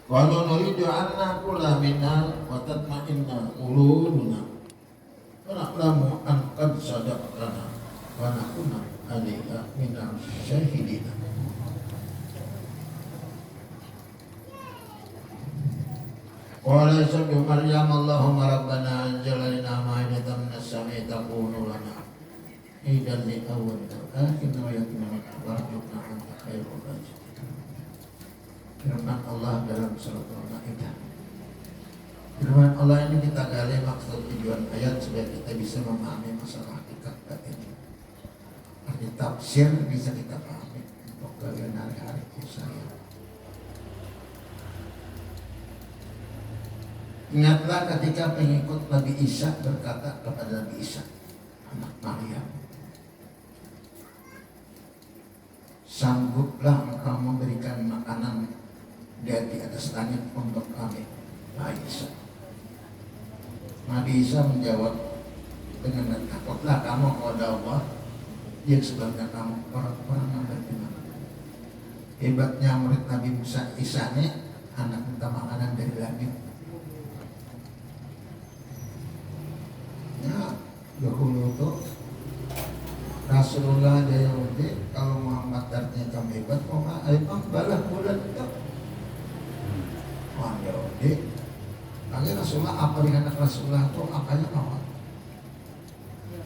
Qalu nuridu an naqula minna wa tatma'inna qulubuna wa na'lamu an qad sadaqtana wa nakuna 'alayka minal syahidin. Qala Isa ibnu Maryam Allahumma rabbana anzil 'alaina ma'idatan minas sama'i takunu lana idan li awwalina wa akhirina wa yatimina warzuqna anta khairur raziqin. Firman Allah dalam surat Al-Maidah. Firman Allah ini kita gali maksud tujuan ayat supaya kita bisa memahami masalah hakikat batin. Arti tafsir bisa kita pahami untuk kalian hari-hari saya. Ingatlah ketika pengikut Nabi Isa berkata kepada Nabi Isa, anak Maryam, sangguplah engkau memberikan makanan dari atas langit untuk kami, Nabi Isa. Nabi Isa menjawab dengan takutlah kamu kepada Allah, yang sebabnya kamu orang-orang yang beriman. Hebatnya murid Nabi Musa Isa ini anak minta makanan dari langit. Ya, dahulu itu Rasulullah dari Yahudi, kalau Muhammad artinya kamu hebat, Muhammad balah bulan itu. Wah Yahudi, lagi Rasulullah apa dengan Rasulullah itu apanya kawan?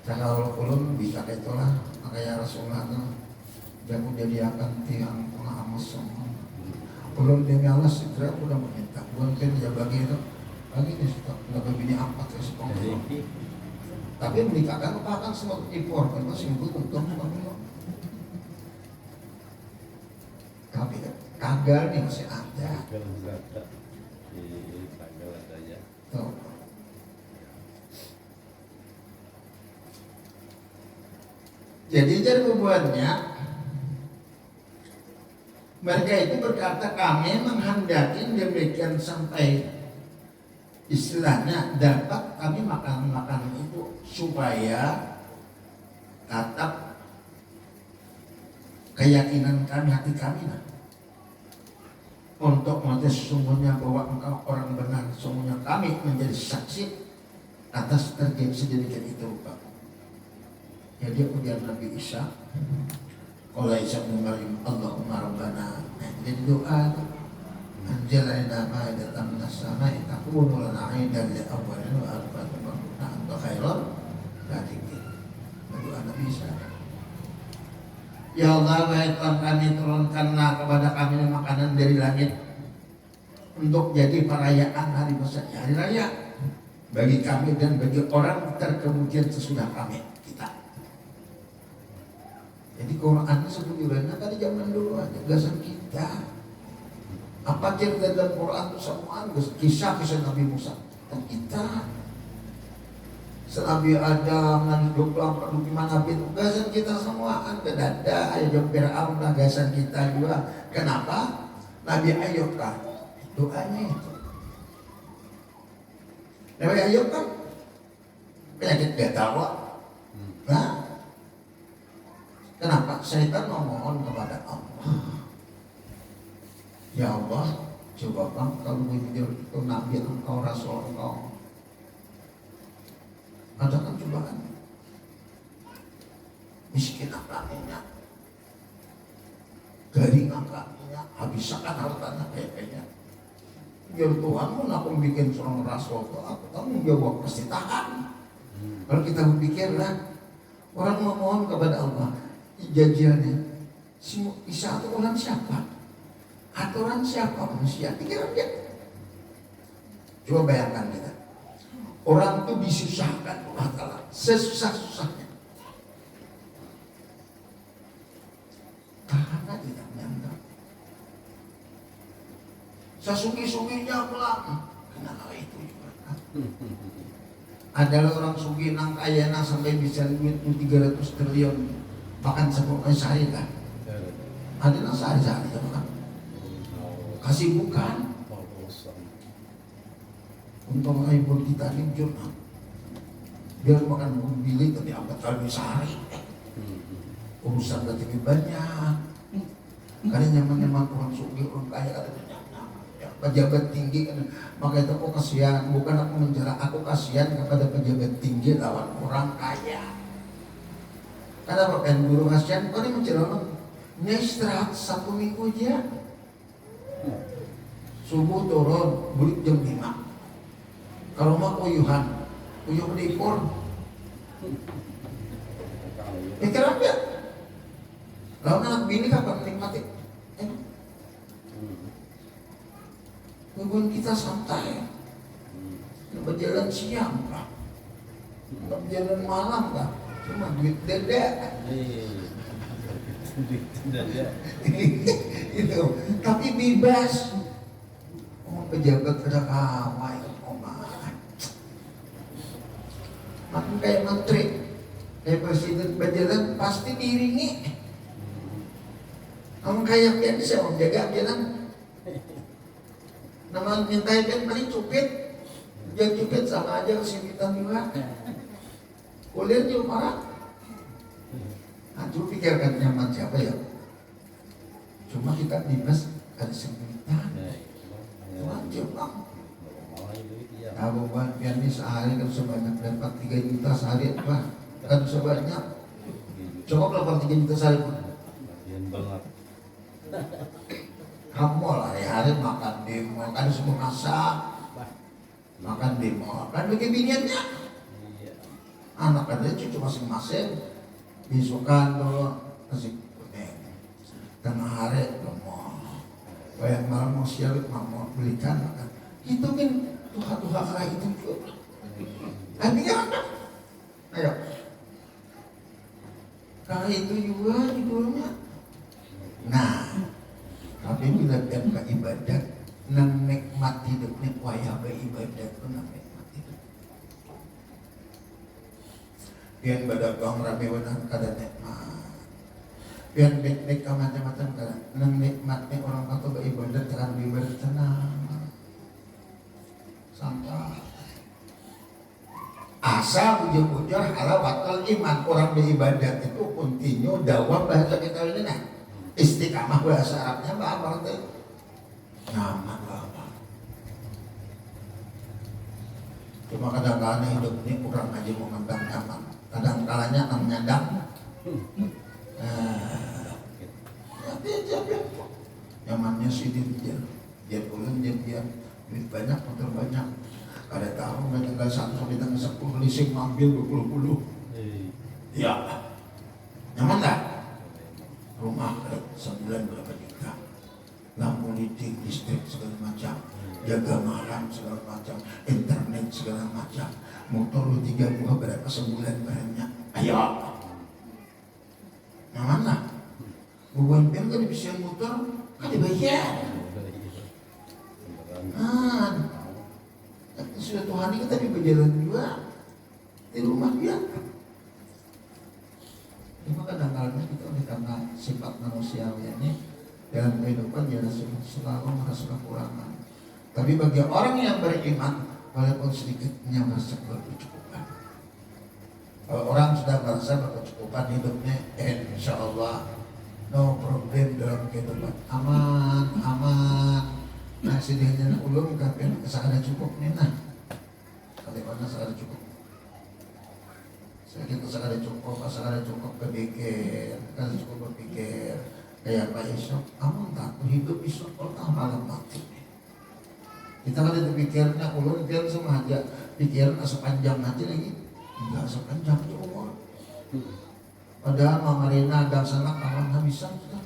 Kalau ulun bisa kayak itulah, makanya Rasulullah itu jangan jadi akan tiang pengamas semua. Ulun demi Allah segera udah meminta, bukan dia bagi itu, bagi ini sudah nggak begini apa terus pokoknya. Tapi menikahkan akan semua impor kan masih butuh pemilu. Tapi tagal nih masih ada. Tuh. Jadi bubuannya mereka itu berkata kami menghendaki demikian sampai istilahnya dapat kami makan itu supaya tetap keyakinan kami, hati kami untuk menjadi sesungguhnya bahwa engkau orang benar, sesungguhnya kami menjadi saksi atas terjadi sedemikian itu Pak. Jadi ujian Nabi Isa, kalau Isa bin Maryam Allahumma rabbana, jadi doa anzil 'alaina ma'idatan minas sama'i takunu lana 'idan li awwalina wa akhirina wa anta khairur raziqin. Doa Nabi Isa. Ya Allah, wahai Tuhan kami, turunkanlah kepada kami makanan dari langit untuk jadi perayaan hari besar, hari raya bagi kami dan bagi orang terkemudian sesudah kami kita. Jadi Quran sebetulnya tadi zaman dulu aja gasan kita. Apa cerita dalam Quran itu semua kisah-kisah Nabi Musa dan kita. Nabi Adam dan 24 gimana itu gasan kita semua ada dada ayo Fir'aun lah gasan kita juga. Kenapa? Nabi Ayub kan doanya itu. Nabi Ayub kan penyakit gatal. Nah, kenapa? Syaitan memohon kepada Allah. Ya Allah, coba bang kalau begitu itu Nabi engkau, Rasul engkau, adakan cobaan, miskin akhlaknya, garing akhlaknya, habiskan hartanya kayaknya. Biar Tuhan pun aku bikin seorang Rasul, aku tanggung jawab pasti tahan. Kalau kita berpikir lah, orang memohon kepada Allah, jajiannya, si Isa itu orang siapa? Aturan siapa manusia? Pikiran dia. Coba bayangkan kita. Orang itu disusahkan Allah Ta'ala sesusah-susahnya. Karena tidak menyangka. Sesugi-suginya pulang. Kenapa itu juga? Adalah orang sugi nang kayana sampai bisa duit 300 triliun. Bahkan 10 kali sehari kan. Ada nang sehari-sehari kan. Kasih bukan. Untuk iPhone kita ini jurnal. Dia makan mobil tapi 4 kali sehari. Urusan lebih banyak. Karena nyaman-nyaman orang sugi, orang kaya katanya. pejabat tinggi kan. Maka itu aku kasihan, bukan aku mencela, aku kasihan kepada pejabat tinggi lawan orang kaya. Karena kan guru kasihan, kau ini mencela orang, nya istirahat 1 minggu aja. Subuh turun, bulik jam 5. Kalau mah uyuhan, uyuh dipur. Mikir aja. Lalu anak bini kapan menikmati? Hubungan kita santai. Berjalan siang kah? Berjalan malam kah? Cuma duit dede. Itu. Tapi bebas. Pejabat pada kawai. Makin kayak menteri, kayak presiden berjalan pasti diiringi. Kamu kayak pian bisa menjaga jalan. Nama minta pian paling cupit, jangan cupit sama aja kesimpitan juga. Kuliah juga parah. Anjur pikirkan nyaman siapa ya? Cuma kita bebas ada sempitan. Wajib bang. Kamu buat pian ini sehari kan sebanyak dapat 3 juta sehari apa? Kan sebanyak. Coba dapat 3 juta sehari pun. Kamu hari-hari makan di mall, kan semua masak. Makan di mall, kan bagi biniannya. Anak ada cucu masing-masing. Bisukan dulu kasih kuning. Tengah hari ke mall. Bayang malam mau sialit mau belikan makan. Itu kan Tuhan kayak itu juga. Artinya apa? Ayo. Karena itu juga judulnya. Nah, tapi bila dia ke ibadat, nang nikmat hidup ni wayah beribadat tu nang nikmat hidup. Pian badagang rame wenang kada nikmat. Pian piknik macam-macam kada. Nang nikmat ni orang kata beribadat kan beribadat tenang. Santai. Asal ujung-ujung halawatul iman orang beribadat itu continue dawam bahasa kita ini nah. Istiqamah bahasa Arabnya apa artinya? Nyaman apa? Cuma kadang-kadang hidup ini kurang aja mau ngandang nyaman. Kadang-kalanya nyandang. Tapi nyamannya sih dia pulang dia duit banyak, motor banyak. Ada tahu nggak tanggal 1 sampai tanggal 10 leasing ngambil 20. Ya, nyaman nggak? Rumah sebulan berapa juta, lampu lighting, listrik segala macam, jaga malam segala macam, internet segala macam, motor 3 buah berapa sebulan barangnya. Ayo, nyaman nggak? Bukan kan bisa motor kan dibayar. Sudah Tuhan ini kita berjalan juga di rumah dia. Cuma kadang-kadang kita oleh karena sifat manusiawi ini dalam kehidupan dia selalu merasa kekurangan. Tapi bagi orang yang beriman, walaupun sedikitnya merasa berkecukupan. Kalau orang sudah merasa berkecukupan hidupnya, insya Allah no problem dalam kehidupan, aman. Nah sedihnya ulung kapan kesadaran cukup nih nah. Kalau mana sekali cukup. Saya sekali cukup berpikir, kan cukup berpikir kayak Pak Isok, aman tak hidup Isok kalau malam mati. Kita kan itu pikirnya ulun pikir sama aja, pikiran sepanjang mati lagi, enggak sepanjang umur. Padahal Mama Rina dan sana kawan habisan sudah.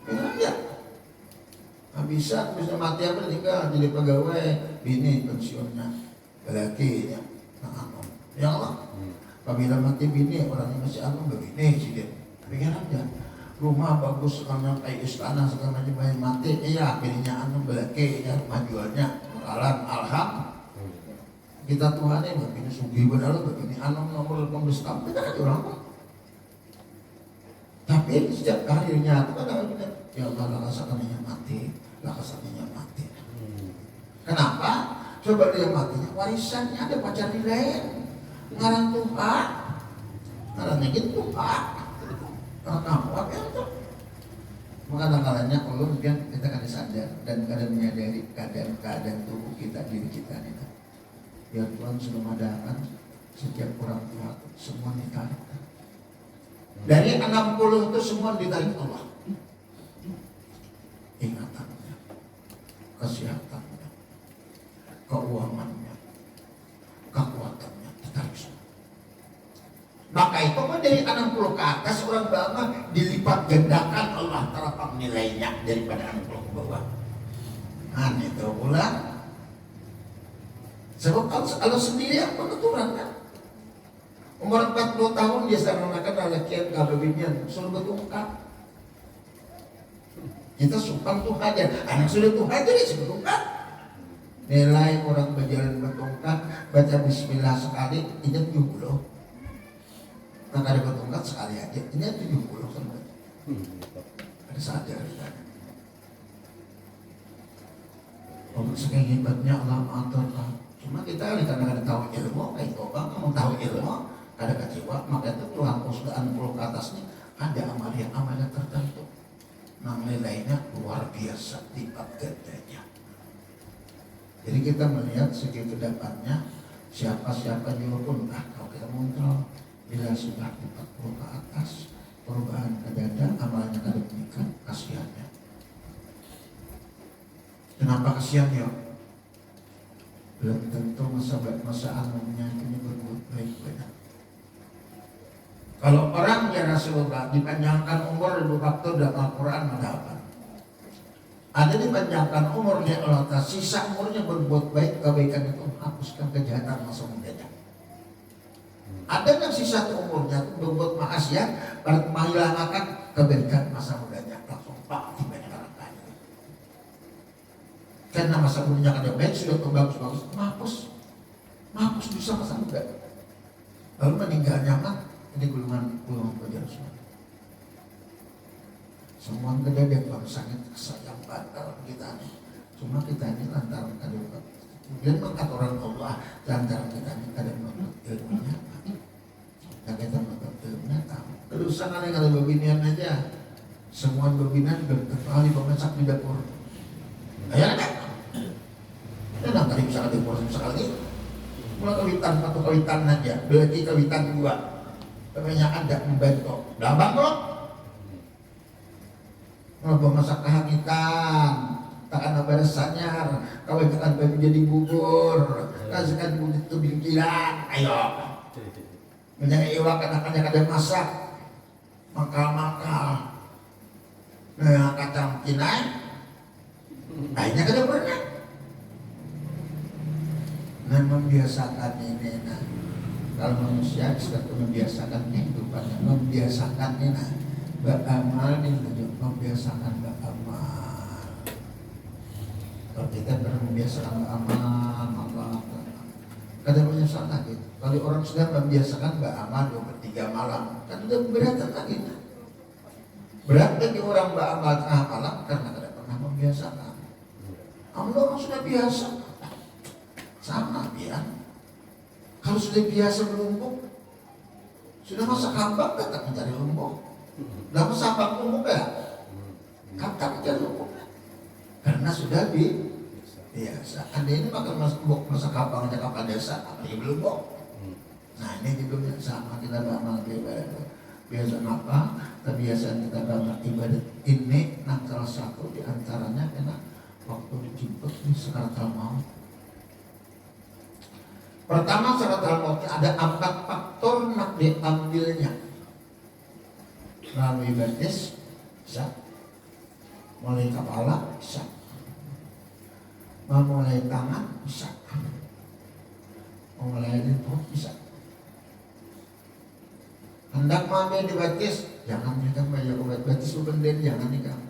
Benar ya? Habisan bisa mati apa tinggal jadi pegawai, bini pensiunnya, laki ya, ya Allah. Apabila mati bini orangnya masih begini sih dia. Pikir aja, rumah bagus sekarang kayak istana sekarang aja banyak mati, iya bininya laki ya rumah jualnya bakalan alham. Kita Tuhan ini begini sugi benar begini nomor 15 tahun kita aja orang. Tapi setiap karirnya itu kadang-kadang ya Allah lakasannya mati. Kenapa? Coba dia matinya warisannya ada pacar di lain. Ngarang Tuhan. Ngarangnya gitu Tuhan. Karena kamu apa itu? Kadang-kadangnya ulun kan kita kan sadar dan kadang menyadari keadaan tubuh kita, diri kita itu. Ya Tuhan sudah mengadakan setiap orang tua semua ditarik. Dari 60 itu semua ditarik Allah. Ingatannya, kesehatannya, keuangannya, kekuatannya ditarik semua. Maka itu dari 60 ke atas orang bawah dilipat gandakan Allah terapang nilainya daripada 60 ke bawah. Nah itu pula. Sebab kalau sendiri yang penuturan kan. Umur 40 tahun dia saranakan lalakian kababinyan suruh betungkap. Kita sumpah tuh hajar, anak sudah tuh hajar ya suruh betungkap. Nilai orang berjalan betungkap, baca bismillah sekali, ingat 70. Nah ada betungkap sekali aja, ingat 70 sama. Ada sadar kita. Untuk sekian hebatnya Allah mengaturkan. Cuma kita karena ada tahu ilmu, kayak itu bang, kamu tahu ilmu, ada kecewa, maka itu Tuhan sudah 60 ke atasnya ada amalia tertentu. Nah nilainya luar biasa tiap gedenya. Jadi kita melihat segi kedepannya siapa-siapa juga pun kalau kita kontrol bila sudah 40 ke atas perubahan kedada amalnya kada meningkat, kasihannya. Kenapa kasihan ya? Belum tentu masa amalnya ini berbuat baik banyak. Kalau orang ya Rasulullah dipanjangkan umur lebih waktu dalam Al-Quran ada apa? Ada dipanjangkan umurnya Allah, sisa umurnya berbuat baik, kebaikan itu hapuskan kejahatan masa mudanya. Ada yang sisa umurnya berbuat maksiat, menghilangkan kebaikan masa mudanya, langsung pak dibanyak orang. Karena masa mudanya ada baik sudah bagus-bagus, mampus bisa masa muda. Lalu meninggal nyaman. Ini golongan pelajar semua. Semua kejadian Tuhan sangat sayang batal kita nih. Cuma kita ini lantaran kadang kemudian mengkat orang Allah lantaran kita ini kadang menurut ilmunya. Dan kita menurut ilmunya tahu. Terus sangat yang ada babinian aja. Semua babinian berkali pemasak di dapur. Ayo ada. Enak tadi bisa di dapur sekali. Mulai kawitan satu kawitan aja. Berarti kawitan 2. Namanya ada membantu, dabang kok. Mau masak kehakikan, takkan ada sanyar, kau tekan baju jadi bubur, kasihkan bubur itu bingkilan, ayo. Menjaga iwak kadang-kadang ada masak, makal. Nah kacang kinai, akhirnya kada pernah. Nah membiasakan ini, nah. Kalau manusia sudah membiasakan kehidupannya, membiasakannya beramal nih, membiasakan beramal. Kalau kita pernah membiasakan beramal, kadang menyesal lagi. Kalau orang sudah membiasakan beramal 2/3 malam, kan udah beratan lagi. Berat bagi orang beramal tengah malam karena tidak pernah membiasakan. Orang sudah biasa, sama ya. Kalau sudah biasa melumpuk, sudah masa kampang tetap mencari lumpuk. Nah masa kampang lumpuk ya, tetap mencari lumpuk. Karena sudah biasa. Anda ini makan masa kampang aja kapal desa, apalagi melumpuk. Nah ini juga sama kita beramal ibadah. Biasa apa? Kebiasaan kita beramal ibadat ini, nah salah satu diantaranya karena waktu dijemput di sekaratul maut. Pertama sekaratul maut ada 4 faktor nak diambilnya. Melalui batis, bisa. Mulai kepala, bisa. Memulai tangan, bisa. Memulai lidah, bisa. Hendak mengambil di batis, jangan nikah bayar obat batis lu benden, jangan nikah.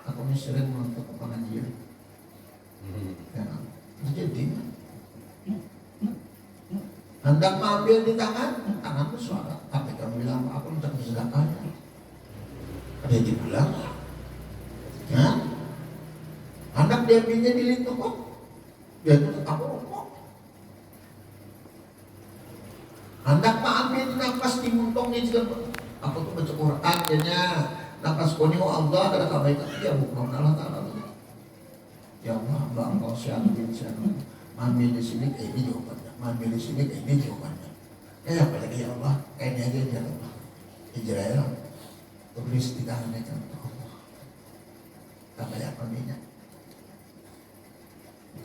Aku sering untuk pengajian. Jangan. Jadi hendak mengambil di tangan bersuara. Tapi kamu bilang aku minta sedekahnya. Ada dibilang, ya. Hendak diambilnya di litu kok. Dia tutup aku rokok. Hendak mengambil nafas di muntungnya juga. Aku tuh baca Quran jadinya Nakas ko niyo Allah kada kabaikan dia bukan Allah Ta'ala. Ya Allah, hamba engkau siapa bin siapa. Mambil di sini ini jawabannya. Mambil di sini ini jawabannya. Ya apalagi ya Allah, kayaknya aja ya Allah. Israel tulis di tangannya contoh Allah. Tak banyak pembina.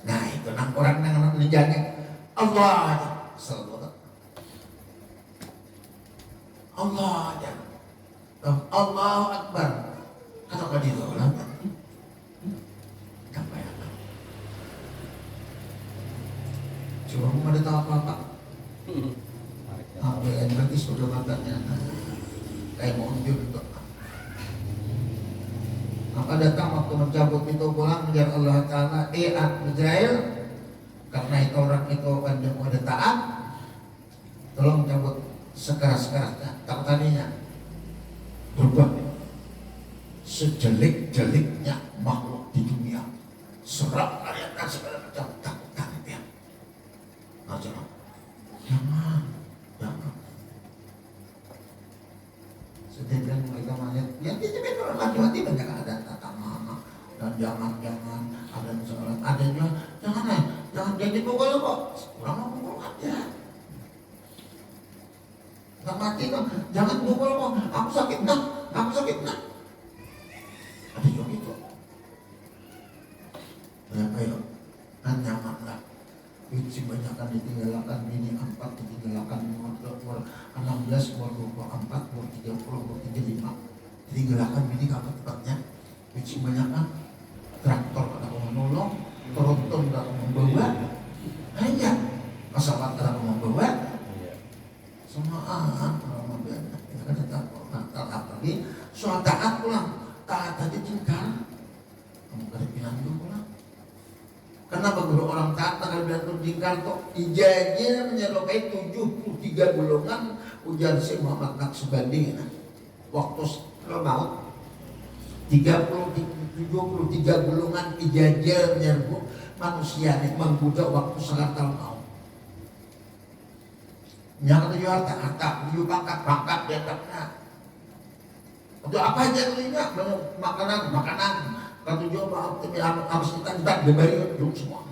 Nah itu orang yang menjaga Allah aja. Selalu Allah aja. Allahu Akbar. Kalau kau ditolak, tak payah. Coba mau ada tahu apa-apa? Yang berarti sudah matanya kayak mau unjuk itu. Maka datang waktu mencabut itu pulang biar Allah Ta'ala Israel, karena itu orang itu kan yang ada taat, tolong cabut sekeras-kerasnya tak tadinya berubah sejelek-jeleknya makhluk di dunia, serap kalian dan segala macam takutkan dia. Nah, jangan sedangkan mereka melihat yang tidak orang mati-mati banyak ada tata mama dan jangan ada seorang adanya jangan jadi pukul kok kurang mau pukul aja nggak mati kok jangan pukul kok aku sakit nak ada yang gitu apa ya kan nyaman lah kunci banyakkan ditinggalkan ini 4 ditinggalkan 16 umur 24 umur 30 umur 35 ditinggalkan ini kakak tempatnya kunci banyakkan traktor kada mau menolong tronton kada mau membawa hanya pesawat kada mau membawa semua kalau mau biarkan kita kan tetap apalagi soal taat pulang taat tadi tinggal kamu kada bilang dulu pulang. Kenapa guru orang taat tanggal bilang tinggal kok ijazahnya menyerupai 73 golongan ujar si Muhammad Naqsyabandi waktu maut 73 golongan ijazah menyerbu manusia ini mengbudak waktu sangat maut. Yang tujuh harta, tujuh pangkat di atasnya. Untuk apa aja belinya? Makanan. Ketujuh harus kita diberi dulu semua.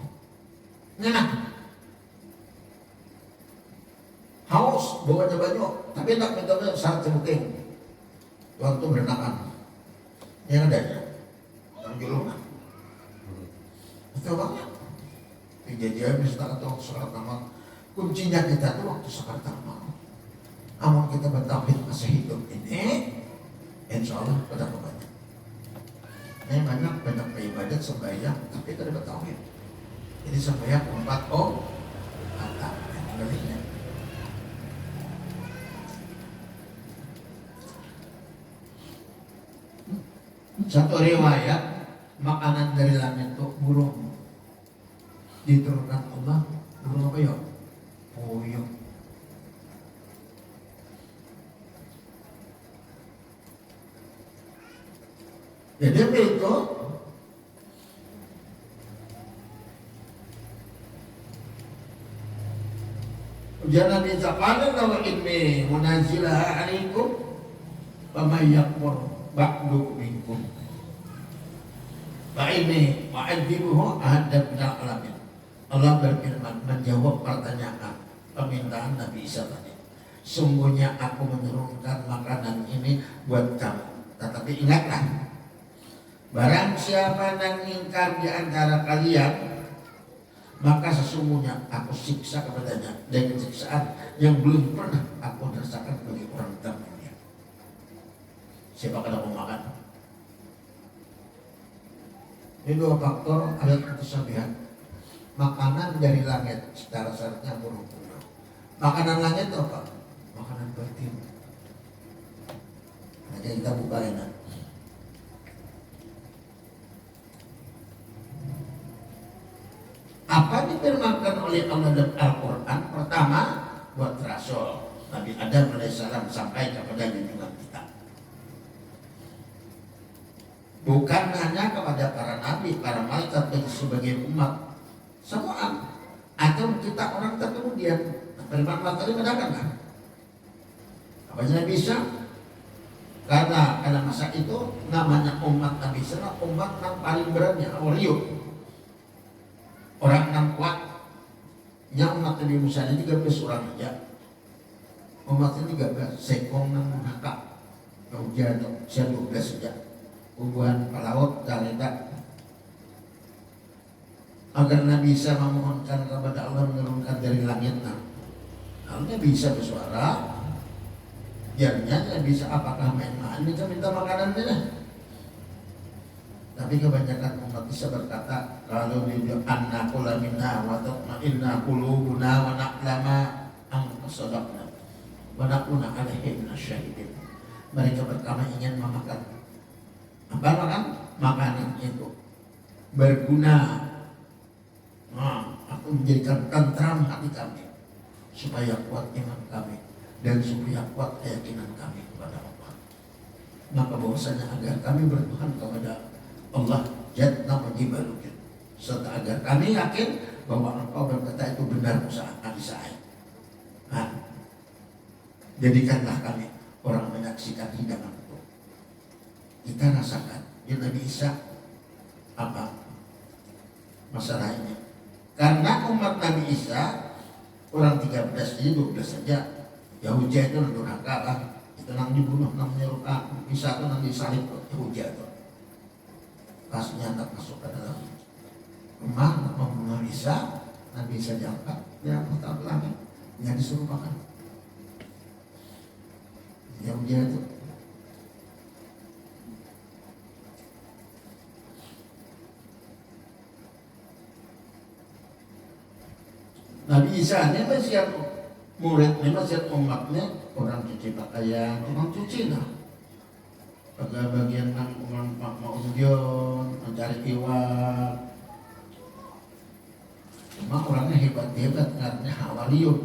Enak. Haus bawanya banyak, tapi tak minta syarat cemuting. Waktu berenakan. Yang ada yang julungan. Betul banget. Kejadian bisa ketemu surat nama. Kuncinya kita tuh waktu sekarang mau. Amal kita bertauhid masih hidup ini, insya Allah pada banyak. Ini banyak ibadat sembahyang, tapi tidak bertauhid. Jadi sembahyang 4 kata yang berinya. Satu riwayat makanan dari langit itu burung diturunkan Allah, burung apa ya? Puyuh. Jadi itu jangan dicapkan kalau ini munazilah alaikum pamayakmur ba'du minkum ba'ini wa'adibuhu ahadab na'alamin. Allah berfirman menjawab pertanyaan permintaan Nabi Isa tadi, sungguhnya aku menurunkan makanan ini buat kamu, tetapi ingatlah, barang siapa yang ingkar di antara kalian, maka sesungguhnya aku siksa kepadanya dengan siksaan yang belum pernah aku rasakan bagi orang terdahulu. Siapa kena mau makan? Ini 2 faktor ada kesabihan. Makanan dari langit secara syaratnya burung-burung. Makanan langit itu apa? Makanan batin. Nah, kita buka enak. Apa difirmankan oleh Allah dalam Al-Quran? Pertama, buat Rasul Nabi Adam alaihissalam sampai kepada junjungan kita. Bukan hanya kepada para nabi, para malaikat, bagi sebagai umat semua, atau kita orang terkemudian. Firman Allah tadi mengatakan apa saja bisa Karena masa itu namanya umat Nabi Isa, umat yang paling berani, Oreo, orang yang kuat. Yang umat Nabi Musa ini 13 orang aja. Umat ini 13, sekong nang haka. Kemudian saya 12 saja. Hubungan pelaut daleda. Agar Nabi Isa memohonkan kepada Allah menurunkan dari langit. Lalu bisa bersuara. Jadinya bisa apakah main-main bisa minta makanan dia. Tapi kebanyakan umat bisa berkata kalau dia anna kula minna wa tatma'inna qulubuna wa na'lama an sadaqna wa nakuna 'alaihim nasyahidin. Mereka pertama ingin memakan apa makan? Makanan itu berguna, aku menjadikan tentram hati kami supaya kuat iman kami dan supaya kuat keyakinan kami kepada Allah. Maka bahwasanya agar kami bertuhan kepada Allah jatna wajibalujud, serta agar kami yakin bahwa engkau berkata itu benar saat Nabi Sa'id. Jadikanlah kami orang menyaksikan hidangan itu. Kita rasakan di Nabi Isa apa masalahnya. Karena umat Nabi Isa orang 13 jadi 12 saja. Yahudi itu durhaka lah, itu nang dibunuh, nang menyerukan, bisa itu nang disalib Yahudi itu. Pas nyata masuk ke dalam rumah membunuh Isa, Nabi Isa diangkat, dia angkat ke langit, dia disuruh makan. Yahudi itu. Nabi Isa ini masih muridnya, masih umatnya orang cuci pakaian, orang cuci lah. Pada bagian orang Pak Maudion mencari iwak. Cuma orangnya hebat-hebat karena hawaliyun.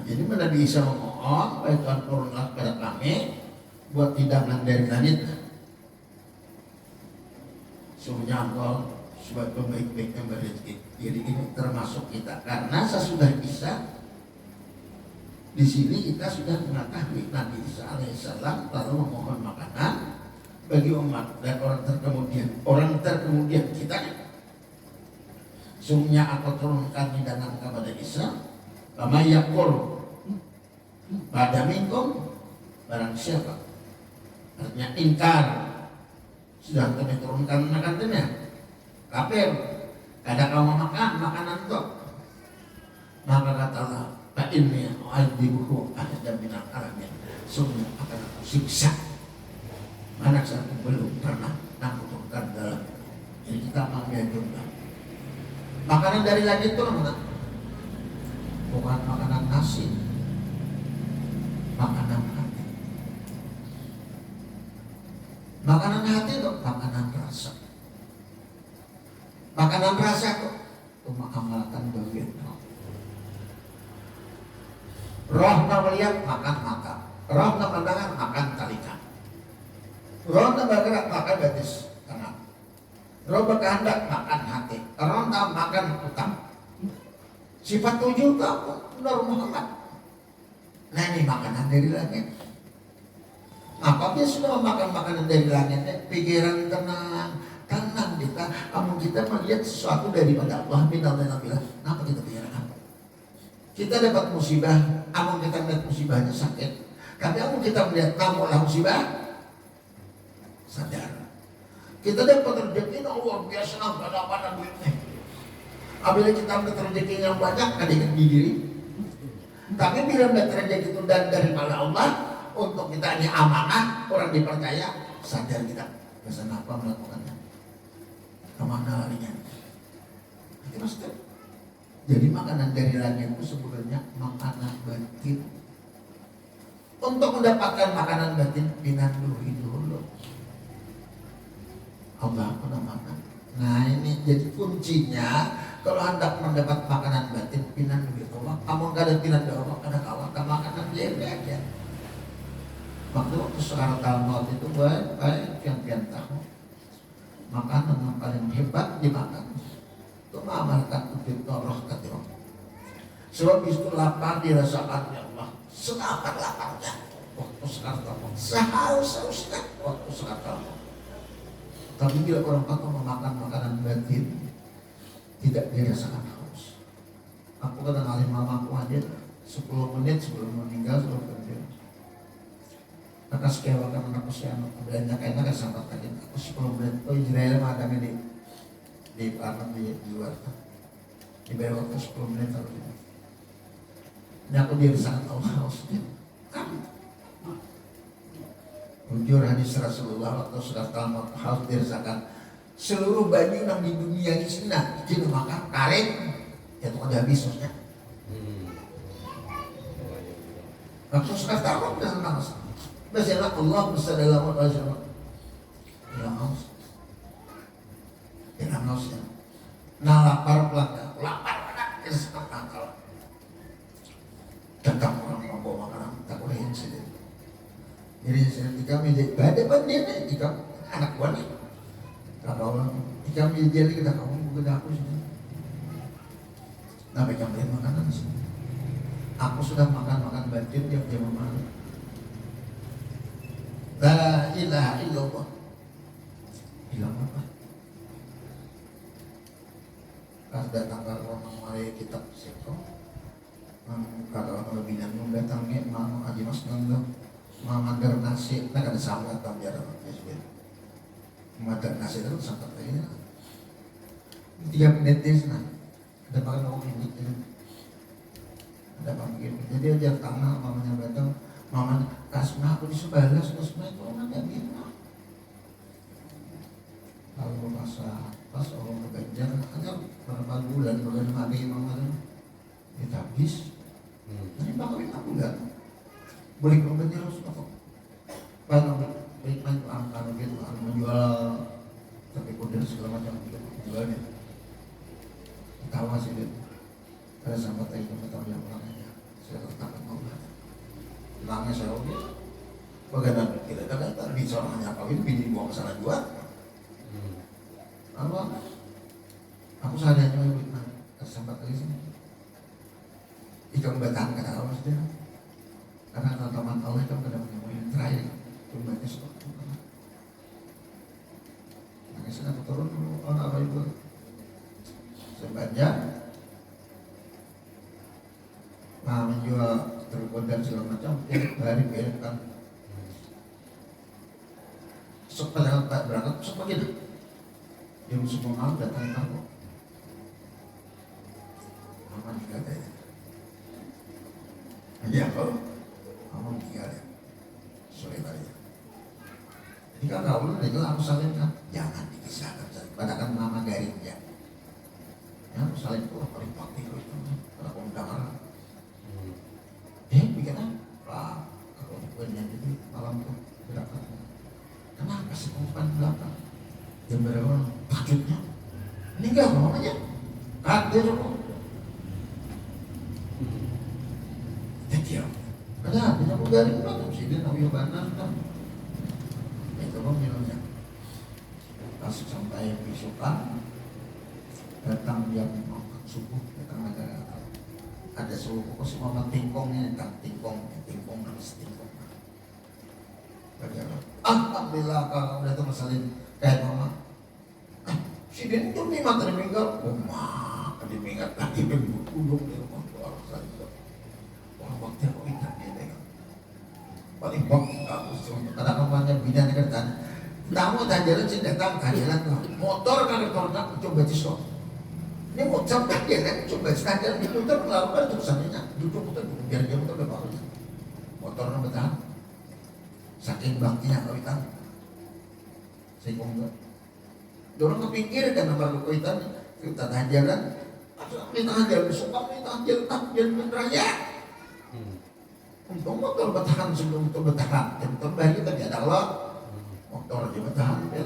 Jadi Nabi Isa memohon, baik Tuhan turunlah kepada kami buat hidangan dari langit. Semuanya Allah sebagai pembaik-baiknya berrezeki. Jadi ini termasuk kita karena sesudah Isa di sini kita sudah mengetahui Nabi Isa alaihissalam lalu memohon makanan bagi umat dan orang terkemudian kita. Sungguhnya aku turunkan hidangan kepada Isa, kama yakul pada minkum barang siapa artinya ingkar sudah kami turunkan makanannya kafir. Ada kamu makan makanan itu, maka kata Allah, Pak ini azibuhu ahda minal alamin, sungguh akan aku siksa mana saya belum pernah aku turunkan dalam. Jadi kita mengajarkan makanan dari langit itu mana? Bukan makanan nasi, makanan hati. Makanan hati itu makanan rasa. Makanan rasa itu mengamalkan bagian roh. Roh melihat makan mata, roh mendengar makan telinga, roh bergerak makan betis tangan, roh berkehendak makan hati, roh makan utang. Sifat 7 itu apa? Nur Muhammad. Nah ini makanan dari langit. Apabila sudah makan makanan dari langit, pikiran tenang kita, namun kita melihat sesuatu daripada Allah binallah. Kenapa kita pikiran? Kita dapat musibah, namun kita melihat musibahnya sakit. Tapi namun kita melihat namunlah musibah sadar. Kita dapat rezeki Allah biasa pada duitnya. Apabila kita melihat rezeki yang banyak, ada yang diri. Tapi bila melihat rezeki itu daripada Allah, untuk kita ini amanah, orang dipercaya, sadar kita biasa apa melakukannya. Kemana larinya? Itu maksudnya. Jadi makanan dari langit itu sebenarnya makanan batin. Untuk mendapatkan makanan batin, pinanduhi dulu. Allah pernah makan. Nah ini jadi kuncinya. Kalau hendak mendapat makanan batin, pinanduhi Allah. Kamu gak ada pinanduhi Allah, ada kawan makanan dia aja. Waktu sekarang maut itu baik yang tahu. Makanan yang paling hebat dimakan itu mengamalkan ubid roh ketirah. Sebab itu lapar dirasakan ya Allah, selapar-laparnya. sekarang sehaus-hausnya waktu sekarang. Tapi bila orang Papua memakan makanan batin, tidak dirasakan haus. Aku kata ngalim mamaku hadir 10 menit sebelum meninggal sebelum kerja. Maka sekewakan anakku saya belanja kayaknya kan sampai tadi aku 10 menit. Oh Israel mah ada di luar. Diberi waktu 10 menit atau ini. Ini aku dirasakan haus. Kan? Jujur hadis Rasulullah waktu sudah tamat haus dirasakan. Seluruh baju yang di dunia ini senang itu makan karet ya tuh ada habis maksudnya. Waktu sudah tamat dengan haus. Masalah Allah bersallallahu alaihi wasallam. Ya haus. Ya haus ya. Nah lapar pelaka, lapar pada kesempatan kalau datang orang membawa makanan tak boleh insiden. Jadi ketika menjadi badai bandai jika anak wanita. Kalau jika menjadi kita kamu bukan aku sih. Nah mereka beli makanan sih. Aku sudah makan batin yang dia makan. La ilaha illallah. Bilang apa? Pas datang ke rumah mulai kitab sektor. Kalau lebih nanggung datangnya mau aja mas nanggung. Mamadar nasi, nah ada sama atau biar apa ya mamadar nasi itu sampai kayaknya 3 menit deh nah ada makan orang ini ada panggil jadi dia tangan mamanya datang mamanya kasma aku di sebalas kasma itu orang nggak bisa lalu masa pas orang berganjar hanya berapa bulan hari mamanya kita habis ini bakal 5 bulan boleh kemudian harus apa? Kalau baik main angka gitu, menjual tapi kode segala macam jualnya. Tahu sih dia. Ada sahabat saya yang tahu yang orangnya. Saya tertarik mau lah. Bilangnya saya oke. Bagaimana kita kata di soalnya apa itu bini buang ke sana jual. Apa? Aku sadar juga nah, sahabat lagi sini. Ikan batang kata apa saja. Karena teman Allah itu kadang yang terakhir cuma itu seperti itu. Makanya saya turun dulu apa itu sebanyak menjual terbuat dan segala macam dari kan sepanjang tak berangkat seperti yang semua malam datang aku aman katanya ya kalau kamu tinggal ya sore tadi jika kau belum itu aku salinkan jangan dikisahkan padahal mama garing ya aku salin itu paling praktik itu kalau aku dengar bikin apa kalau bukannya jadi malam tuh berapa kenapa sih umpan belakang jam berapa takutnya ini enggak namanya kadir kok ada aku garing banget sih dia nabi banas kan itu kok minumnya pas sampai besokan datang jam subuh datang ada subuh kok semua tingkongnya tentang tingkong harus tingkong alhamdulillah kalau udah tuh masalin kayak mama si dia itu nih mata minggat mah di minggat lagi bergulung di rumah keluar saja wah waktu aku ingat paling bang kadang namanya bina ni kertan tamu tajaran sih datang tajaran motor kan motor coba cisok ini motor tajaran coba tajaran di motor melakukan tulisannya duduk motor biar dia motor berapa motor nomor tahan saking baktinya kawitan saya kongga dorong ke pinggir kan nomor kawitan kita tajaran atau kita tajaran suka kita tajaran raya untuk motor bertahan sebelum motor bertahan dan motor bayi tadi ada Allah motor aja bertahan ya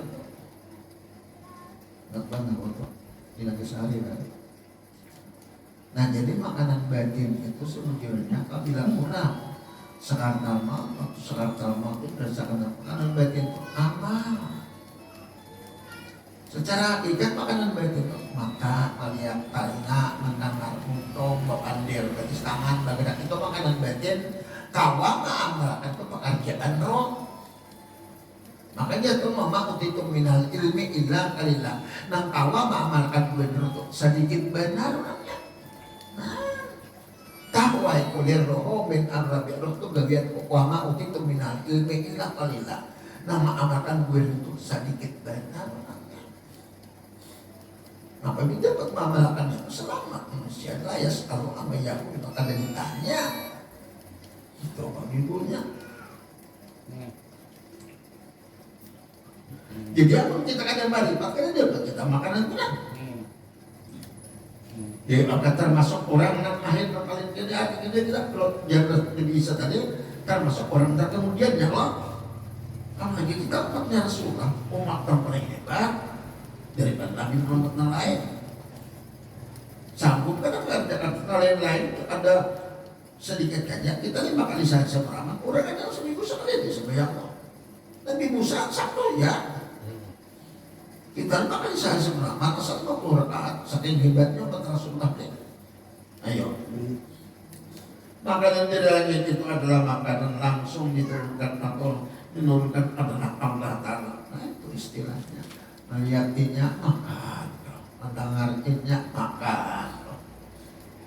nggak pernah motor tidak sehari kan nah jadi makanan batin itu sebetulnya apabila kurang sekarang mal itu berdasarkan makanan batin itu amal secara hakikat makanan batin itu maka melihat talinga mendengar untung bapandir berarti tangan bagian itu makanan batin kawa maamalkan itu pekerjaan roh. Makanya itu mama utitu minal ilmi illa kalillah. Nang kawa maamalkan bener roh sedikit benar orangnya. Tahu ay kulir roh min arabi roh itu bagian wama utitu minal ilmi illa kalillah. Nang maamalkan bener itu sedikit benar orangnya. Maka kita dapat maamalkan itu selamat. Manusia layas kalau amayaku itu akan ditanya. Itu apa judulnya? Jadi apa kita kadang balik, makanya dia kita makanan kurang. Ya maka termasuk orang yang akhir paling tidak kalau jangan bisa tadi termasuk orang yang kemudian ya Allah. Apalagi kita umatnya Rasulullah, umat yang paling hebat daripada Nabi Muhammad yang lain. Sanggup kan lain itu ada sedikit saja kita 5 kali saja beramal, orang ada seminggu sekali di sembahyang. Nabi Musa Sabtu ya. Kita 5 kali saja beramal, 1 rakaat, saking hebatnya umat Rasulullah. Ayo. Makanan di langit itu adalah makanan langsung diturunkan atau menurunkan adalah Allah Ta'ala. Nah itu istilahnya. Melihatnya makan, mendengarnya makan.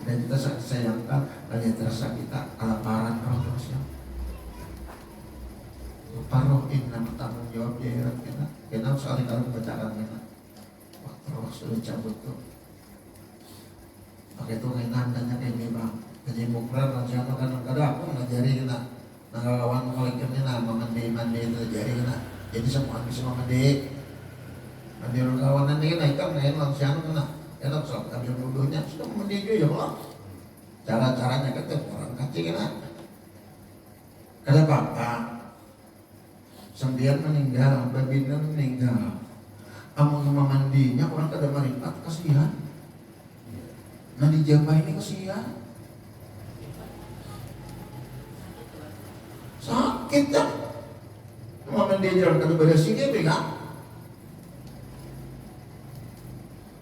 Dan kita sangat sayangkan banyak terasa kita kelaparan roh terusnya. Lupa roh ini bertanggung jawab di akhirat kita. Kita sekali kali membacakan kita. Waktu roh sudah cabut tuh. Pakai itu nandanya kayak ini bang. Jadi mukran dan siapa kadang-kadang aku ngajari kita. Nanggawan kolektifnya nama mandi itu jari kita. Jadi semua bisa mandi. Mandi kawanan ini naikkan naik langsung kena. Kita sok ambil wudhunya sudah mandi juga ya Allah. Cara-caranya ketemu orang kacau kena. Kata bapak sembilan meninggal, babina meninggal. Kamu sama mandinya orang kada maripat kasihan. Nah dijabah ini kasihan. Sakit kan? Sama mandi jalan kada bersih kayak pegang.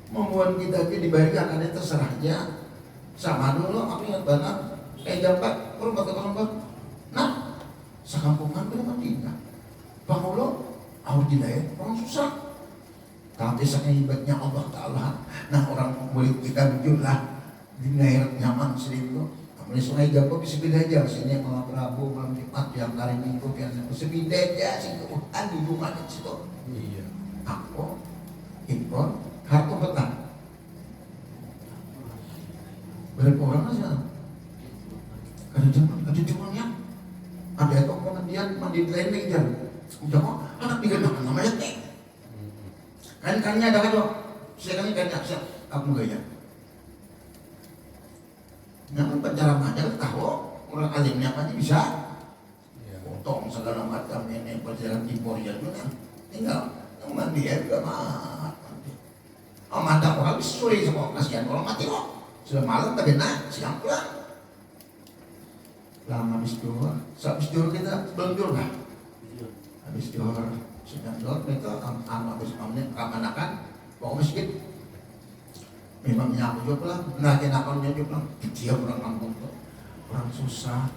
Membuat kita diberikan ada terserahnya. Sama dulu aku ingat banget kayak jam 4 kurang bakal. Nah sekampungan belum mandinya. Pengulo, awal dilayat orang susah. Tapi saking hebatnya Allah Ta'ala. Nah orang murid kita bujurlah dilayat nyaman selingkuh. Kemudian sungai Jambu bisa beda aja. Sini malam Rabu, malam Jumat, yang hari Minggu, yang bisa beda aja. Singkuhan di rumah di situ. Iya. Aku, impor, kartu petang. Berapa orang aja? Ada cumannya. Ada itu kemudian mandi training jam. Udah kok anak digendong namanya teh. Kan ada kan dok. Saya kan siap aku gaya. Namun penceramahnya tahu orang alimnya apa bisa. Potong segala macam ini pelajaran impor ya juga. Tinggal mandi ya juga mah. Oh mantap orang habis sore semua kasihan orang mati kok. Sudah malam tapi nak siang pulang. Lama habis jual, habis jual kita belum jual kan? Habis jual sedang jual mereka habis panen kamanakan bawa masjid. Memangnya aku jual pulang, nggak akalnya jual pulang. Dia orang kampung tuh orang susah.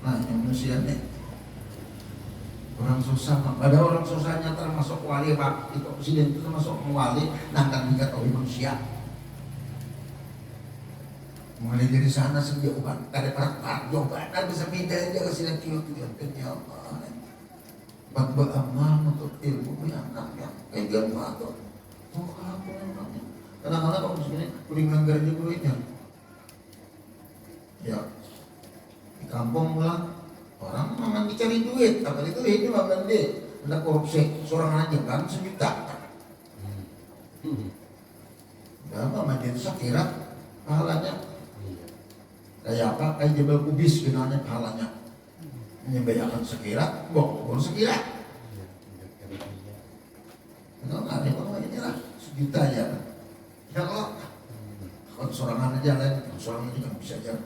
Nah yang manusia nih orang susah. Pada orang susahnya termasuk wali pak itu presiden itu termasuk wali. Nah kan juga tahu manusia. Mulai dari sana sejauhan, kada pernah coba, kan bisa pindah aja ke sini kilo-kilo Allah. Buat amal untuk ilmu yang namanya kayak tuh. Oh aku namanya. Kadang-kadang kalau disini kuring langgar aja kulitnya. Ya di kampung pulang orang memang dicari duit, apa itu ini memang deh, ada korupsi seorang aja kan 1 juta. Berapa majlis sakirat pahalanya? Kayak apa? Kayak jebel kubis gunanya pahalanya. Menyembahyangkan sekirat, bongkol sekirat. Kalau nggak ada apa ini lah, 1 juta ya. Ya kalau sorangan aja lain, sorangan juga bisa aja.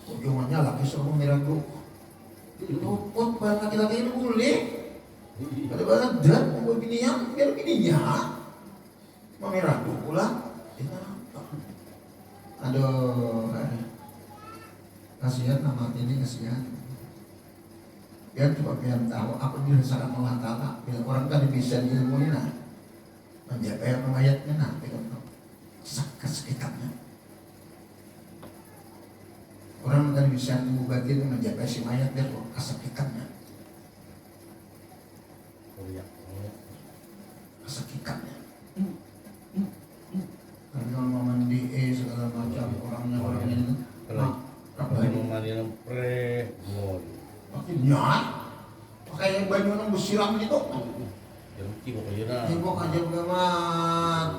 Ujungannya laki suruh meragu. Luput banget laki-laki itu boleh. Ada banget dan mau bininya, biar bininya. Memeragu pula. Aduh. Kasihan nama ini, kasihan. Biar coba biar tahu apa dirasakan Allah Ta'ala. Bila orang kan bisa ilmunya nah, menjaga yang mayatnya nah, kesakitannya. Orang kan bisa mengubatin menjaga si mayat dia kesakitannya. Kesakitannya. Karena mau mandi segala macam orangnya itu. Kalau mau mandi pre, mau. Akhirnya pakai baju yang bersiram gitu. Jangan cibok aja nah. Cibok aja banget.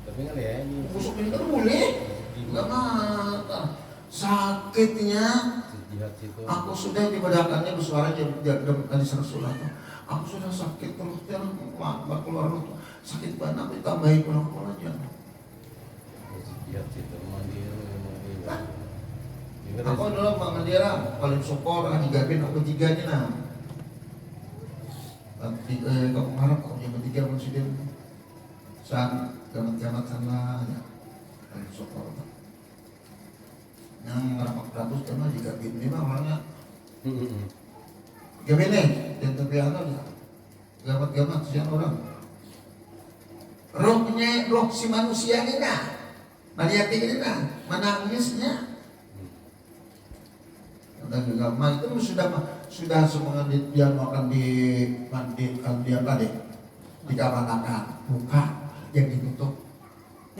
Tapi kan ya ini. Busuk ini kan boleh. Banget. Sakitnya. Aku sudah dibadakannya bersuara jam kali Rasulullah. Aku sudah sakit terus jangan keluar sakit banget aku tambahin pulang aja. Aku adalah pengendara paling sokor digabin aku tiganya nah. Kamu harap aku yang ketiga presiden saat gamat sana ya paling sokor. Yang rapat ratus karena digabin memang orangnya. Gabin dan terbiasa ya. Gamat siang orang. Roh si manusia ini nah. Melihat ini nah, menangisnya. Dan juga itu sudah semua dia makan di apa deh di kamar buka yang ditutup.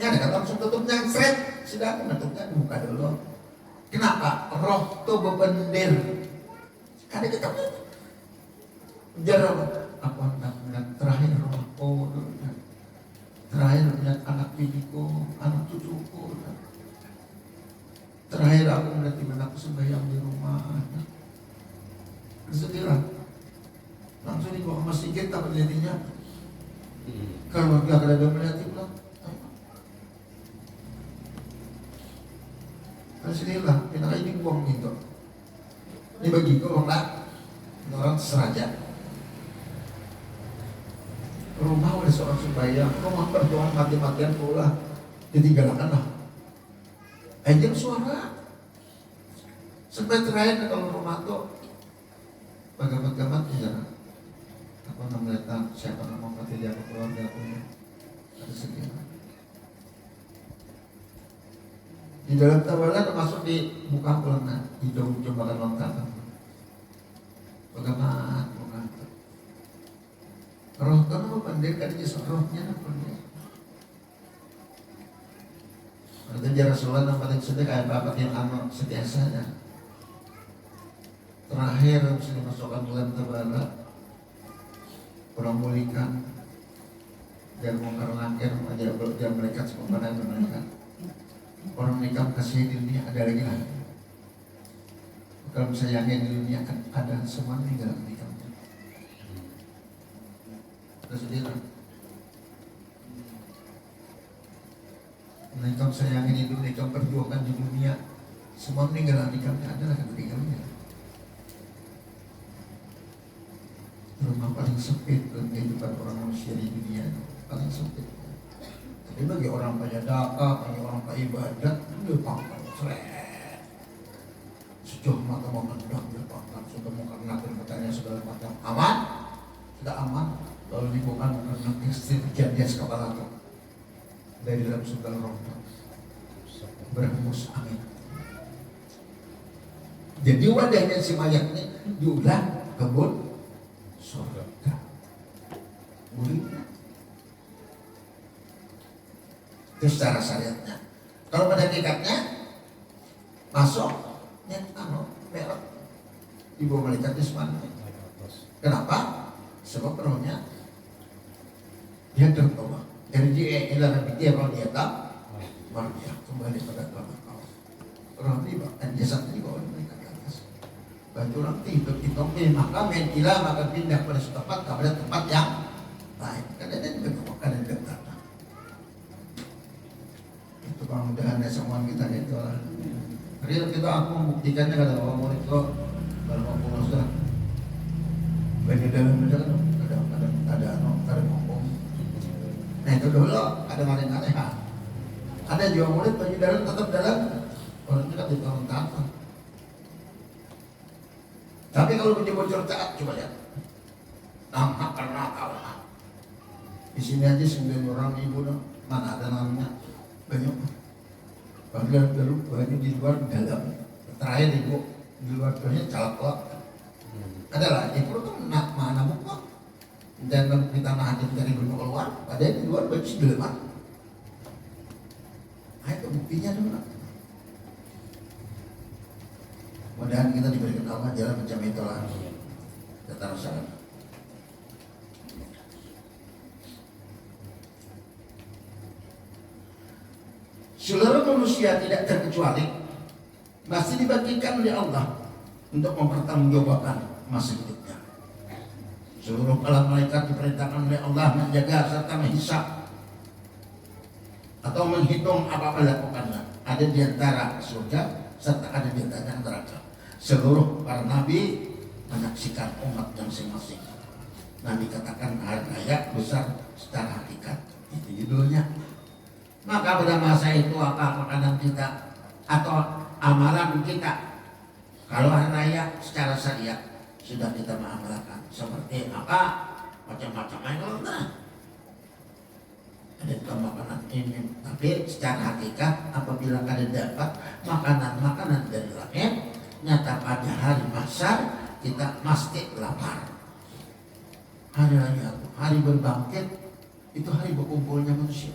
Ini ada kata langsung tutupnya seret sudah menutupnya buka dulu. Kenapa? Roh tuh bebendir. Ada kita jarang aku hendak melihat terakhir rohku terakhir melihat anak biniku, anak cucuku. Terakhir aku melihat di mana aku sembahyang di rumah. Bersedihlah. Langsung dibawa ke masjid tak terjadinya. Kalau nggak ada melihat itu lah. Bersedihlah. Kenapa ini buang gitu? Ini bagi kalau enggak orang seraja. Rumah oleh seorang sembahyang, rumah berdoa mati-matian pula ditinggalkan lah. Anjing suara sampai terakhir kalau rumah tuh bagamat ya apa namanya siapa nama mati dia keluarga punya ada sekian di dalam tawaran termasuk di muka pelana hidung coba lengkap bagamat bukan roh kamu pandai kan dia rohnya apa dia. Artinya Rasulullah yang paling sedih kayak bapak yang amat setiasanya. Terakhir bisa dimasukkan bulan terbarat orang mulikan dan mungkar nakir ajar mereka semua pada mereka. Orang nikah kasih di dunia ada lagi lah. Kalau sayangnya di dunia akan ada semua tinggal nikahnya. Terus Nikam sayangin itu, nikam perjuangan di dunia. Semua meninggal nikamnya adalah ketinggalannya. Rumah paling sempit dalam kehidupan orang manusia di dunia paling sempit. Tapi bagi orang pajadaka, bagi orang ibadat, dia pangkat seret. Sejauh mata mau mendang dia pangkat, sudah mau karena bertanya segala macam aman, tidak aman. Lalu dibuka karena istri kejadian kepala itu. Dari dalam segala roh berhembus angin. Jadi wadahnya si mayat ini diulang kebun surga. Gurihnya. Itu secara syariatnya. Kalau pada hakikatnya masuk merah di bawah malaikat Isman. Kenapa? Sebab rohnya dia terbawa. RJE ila rabbika radiyatan marjah kembali pada Tuhan kau. Roh ini bahkan jasad ini bawa mereka ke atas. Bantu orang tidur ditopil maka ila maka pindah pada tempat kepada tempat yang lain. Karena dia juga makanan dekat. Itu mudah-mudahan semua kita itu. Real kita aku membuktikannya kata orang murid kok kalau mau sudah. Bagi dalam ada ngomong. Nah itu dulu ada aneh-aneh. Ada juga murid bagi dalam tetap dalam orang kita di tahun tahun. Tapi kalau bocor-bocor taat, coba lihat. Nampak karena kalah. Di sini aja 9 orang ibu dong. Mana ada namanya? Banyak. Padahal baru di luar dalam. Terakhir ibu di luar tuanya calak. Adalah ibu tuh mana buka. Dan kita nahan dari ibu keluar. Padahal di luar baju deleman. Nah itu buktinya dulu. Mudah-mudahan kita diberikan Allah jalan macam itulah. Kita rasakan. Seluruh manusia tidak terkecuali masih dibagikan oleh Allah untuk mempertanggungjawabkan masa hidupnya. Seluruh para malaikat diperintahkan oleh Allah menjaga serta menghisap atau menghitung apa-apa lakukannya. Ada di antara surga serta ada di antara neraka. Seluruh para nabi menyaksikan umat yang masing-masing. Nabi katakan hari raya besar secara hakikat. Itu judulnya. Maka pada masa itu apa makanan kita atau amalan kita, kalau hari raya secara syariat sudah kita mengamalkan seperti apa macam-macam ada makanan ini, tapi secara hakikat apabila kalian dapat makanan dari langit, nyata pada hari mahsyar kita pasti lapar. Hari raya, hari berbangkit itu hari berkumpulnya manusia.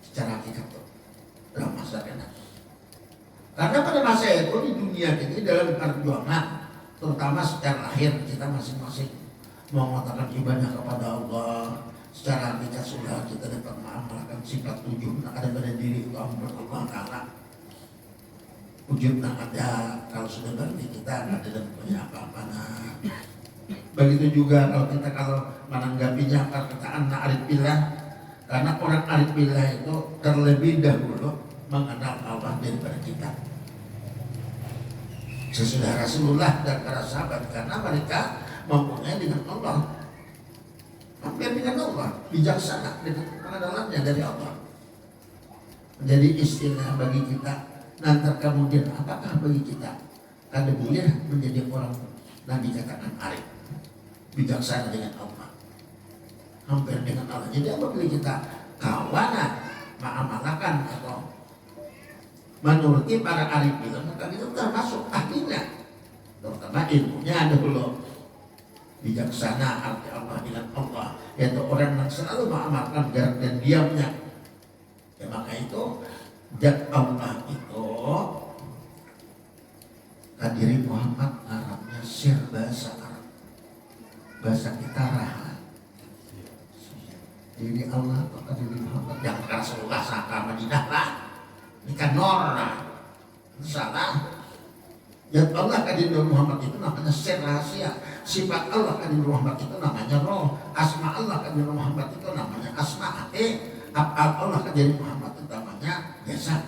Secara hakikat itu dalam masa kena. Karena pada masa itu di dunia ini dalam perjuangan, terutama secara lahir kita masing-masing mau mengatakan ibadah kepada Allah. Secara hakikat sudah kita dapat mengamalkan sifat tujuh yang ada pada diri itu Allah Ta'ala. Wujudnya ada kalau sudah berarti kita ada dalam banyak apa-apa. Begitu juga kalau menanggapinya perkataan arif billah. Karena orang arif billah itu terlebih dahulu mengenal Allah daripada kita. Sesudah Rasulullah dan para sahabat, karena mereka mempunyai dengan Allah, hampir dengan Allah, bijaksana dengan pengenalannya dari Allah. Menjadi istilah bagi kita. Nanti kemudian apakah bagi kita kada boleh menjadi orang yang dikatakan arif, bijaksana dengan Allah, hampir dengan Allah. Jadi apabila kita kawanan mengamalkan atau menuruti para arif itu, maka kita termasuk ahlinya, terutama ilmunya ada dulu. Bijaksana arti Allah dengan Allah, yaitu orang yang selalu mengamalkan gerak dan diamnya. Ya maka itu zat Allah itu kadiri Muhammad Arabnya sir, bahasa Arab, bahasa kita raha. Diri Allah atau diri Muhammad yang Rasulullah sangka Madinah lah, ini kan Norah salah. Zat Allah kadiri Muhammad itu namanya sir, rahasia. Sifat Allah kadiri Muhammad itu namanya roh. Asma Allah kadiri Muhammad itu namanya asma hati. Af'al Allah kadiri Muhammad itu namanya jasad.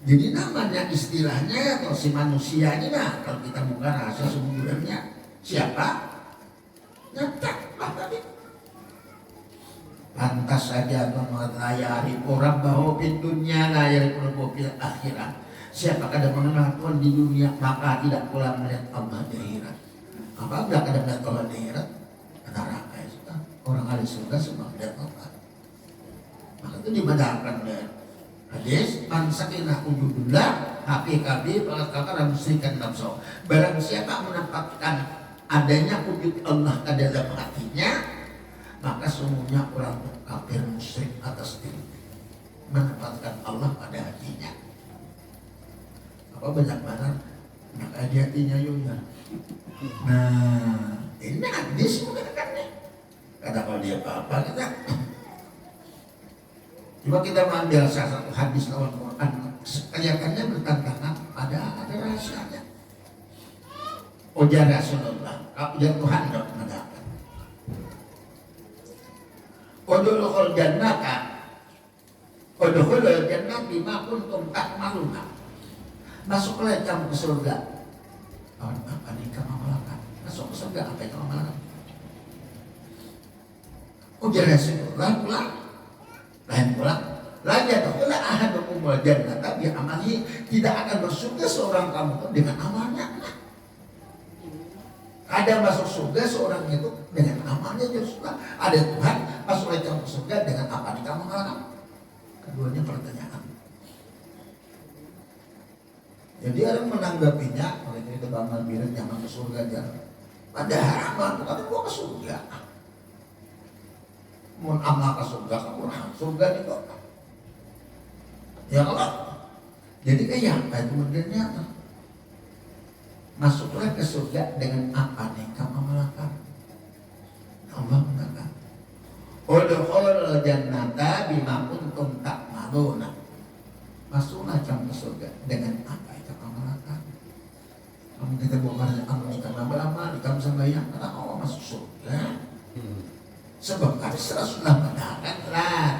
Jadi namanya istilahnya atau si manusia ini, nah kalau kita buka rahasia sebenarnya siapa? Nyetak lah tadi. Pantas saja melayari orang bahwa di dunia layari orang fil akhirat. Siapa kada mengenal Tuhan di dunia maka tidak pula melihat Allah di akhirat. Apabila kada melihat Allah di akhirat, neraka ya sudah. Orang ahli surga semua melihat Allah. Maka itu dibedakan dari hadis man sakinah wujudullah hakikabi faqad kafara musyrikan nafsu. Barang siapa menempatkan adanya wujud Allah ke dalam hatinya, maka semuanya orang kafir musyrik atas diri, menempatkan Allah pada hatinya. Apa banyak banget maka di hatinya yunya. Nah ini hadis mengatakan nih, kata kalau dia apa kita. Coba kita mengambil salah satu hadis lawan Quran, kelihatannya bertentangan, ada rahasianya. Ujar Rasulullah, ujar Tuhan dok mengatakan, Udkhulul jannata, udkhulul jannata bima kuntum ta'maluna. Masuklah kamu ke surga. Apa yang kamu amalkan? Masuk ke surga apa yang kamu amalkan? Ujar Rasulullah pulang. Lain pula, lagi atau pula ahadukum wal jannata bi amalihi, tidak akan bersyukur seorang kamu dengan amalnya. Ada masuk surga seorang itu dengan amalnya justru. Ada Tuhan masuk ke surga dengan apa di kamu alam. Keduanya pertanyaan. Jadi orang menanggapinya oleh itu Bang bilang jangan ke surga jangan. Ada harapan bukan gua ke surga. Mau amal ke surga kamu surga di kota. Ya kalau jadi kayak apa itu modelnya apa? Masuklah ke surga dengan apa nih kamu amalkan. Allah mengatakan udkhulul jannata bima kuntum ta'maluna. Masuklah kamu ke surga dengan apa yang kamu amalkan. Kamu kita bongkar amal kamu beramal, kamu sembahyang, karena kamu masuk surga. Sebab hadis Rasulullah mengatakan la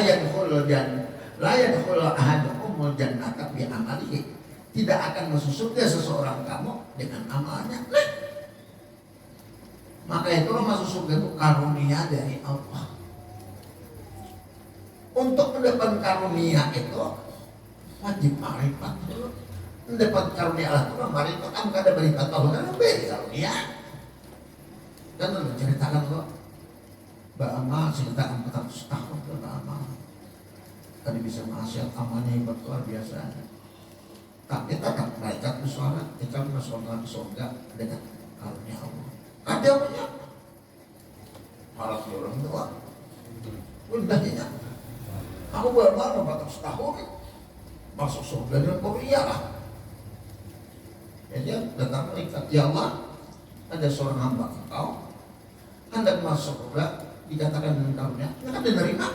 yadkhulu ahadukumul jannata bi amalihi. Tidak akan masuk surga seseorang kamu dengan amalnya. Nah, maka itu masuk surga itu karunia dari Allah. Untuk mendapat karunia itu wajib marifat dulu. Mendapat karunia Allah itu marifat. Kamu kada marifat Allah kan beri karunia. Dan menceritakan kok Mbak Ama ceritakan 400 tahun ke Mbak Ama. Tadi bisa maksiat amalnya hebat luar biasa. Tapi tetap malaikat bersuara, kita masuk ke surga dengan karunia Allah. Ada punya malah orang tua. Undahnya, aku beramal 400 tahun masuk surga dengan karunia lah. Jadi datang malaikat, ya Allah, ada seorang hamba engkau hendak masuk surga dikatakan dengan karunia, ya kan dia nerima.